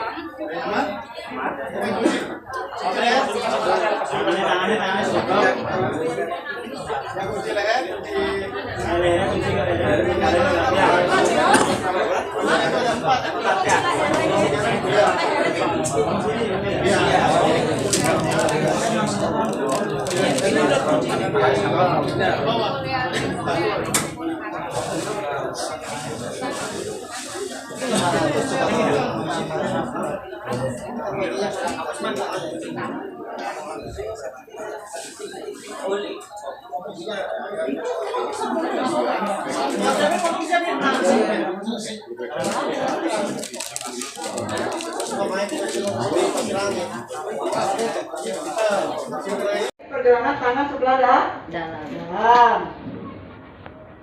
Pergelangan tangan sebelah dalam.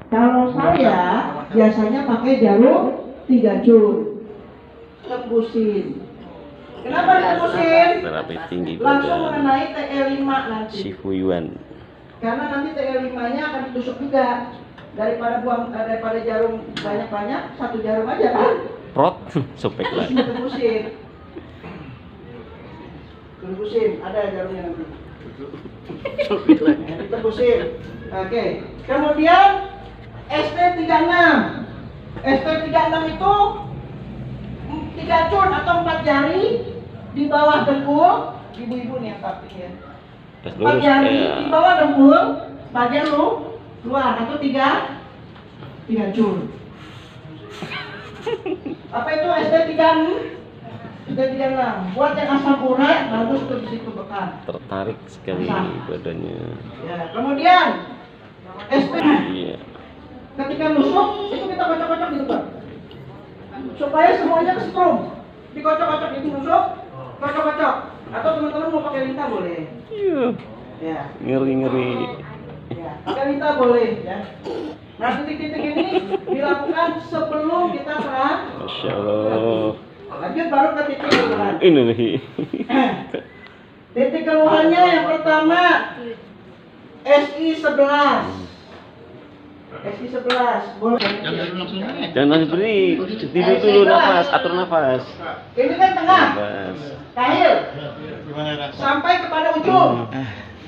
Kalau saya biasanya pakai jarum 3 jur. Tembusin. Kenapa ditembusin? Terapi tinggi Langsung badan mengenai TE5 nanti. Shifu Yuan. Karena nanti TE5-nya akan ditusuk juga. Daripada jarum banyak-banyak, 1 jarum aja kan? Prot, sobek lagi. Tembusin, ada jarumnya nanti. Ditebusin. Oke. Kemudian ST36. ST36 itu 3 cun atau 4 jari di bawah dengkul. Ibu-ibu nih yang praktik ya. 4 jari di bawah dengkul, bagian lu keluar atau 3 cun. Apa itu ST36? Buat yang asam urat bagus tuh di situ bekan. Tertarik sekali badannya. Ya, kemudian Iya. ketika nusuk itu kita kocok-kocok gitu Pak. Supaya semuanya kesetrum. Dikocok-kocok itu nusuk, kocok-kocok. Atau teman-teman mau pakai lintah boleh. Iya. Ya. Ngeri-ngeri. Ya, pakai lintah boleh ya. Nah, titik-titik ini dilakukan sebelum kita serang. Masya Allah. Lanjut baru ke titik keluhan. Ini nih. Titik keluhannya yang pertama SI11. SI11 boleh. Jangan langsung beri. Tidur dulu nafas, atur nafas. Ini kan tengah. Nafas. Kahil. Sampai kepada ujung.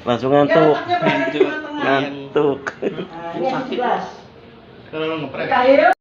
Langsung ngantuk. Yang letaknya berada di tengah-tengah. Ngantuk. Nah, ini SI11. Kalau ngepres. Kahil.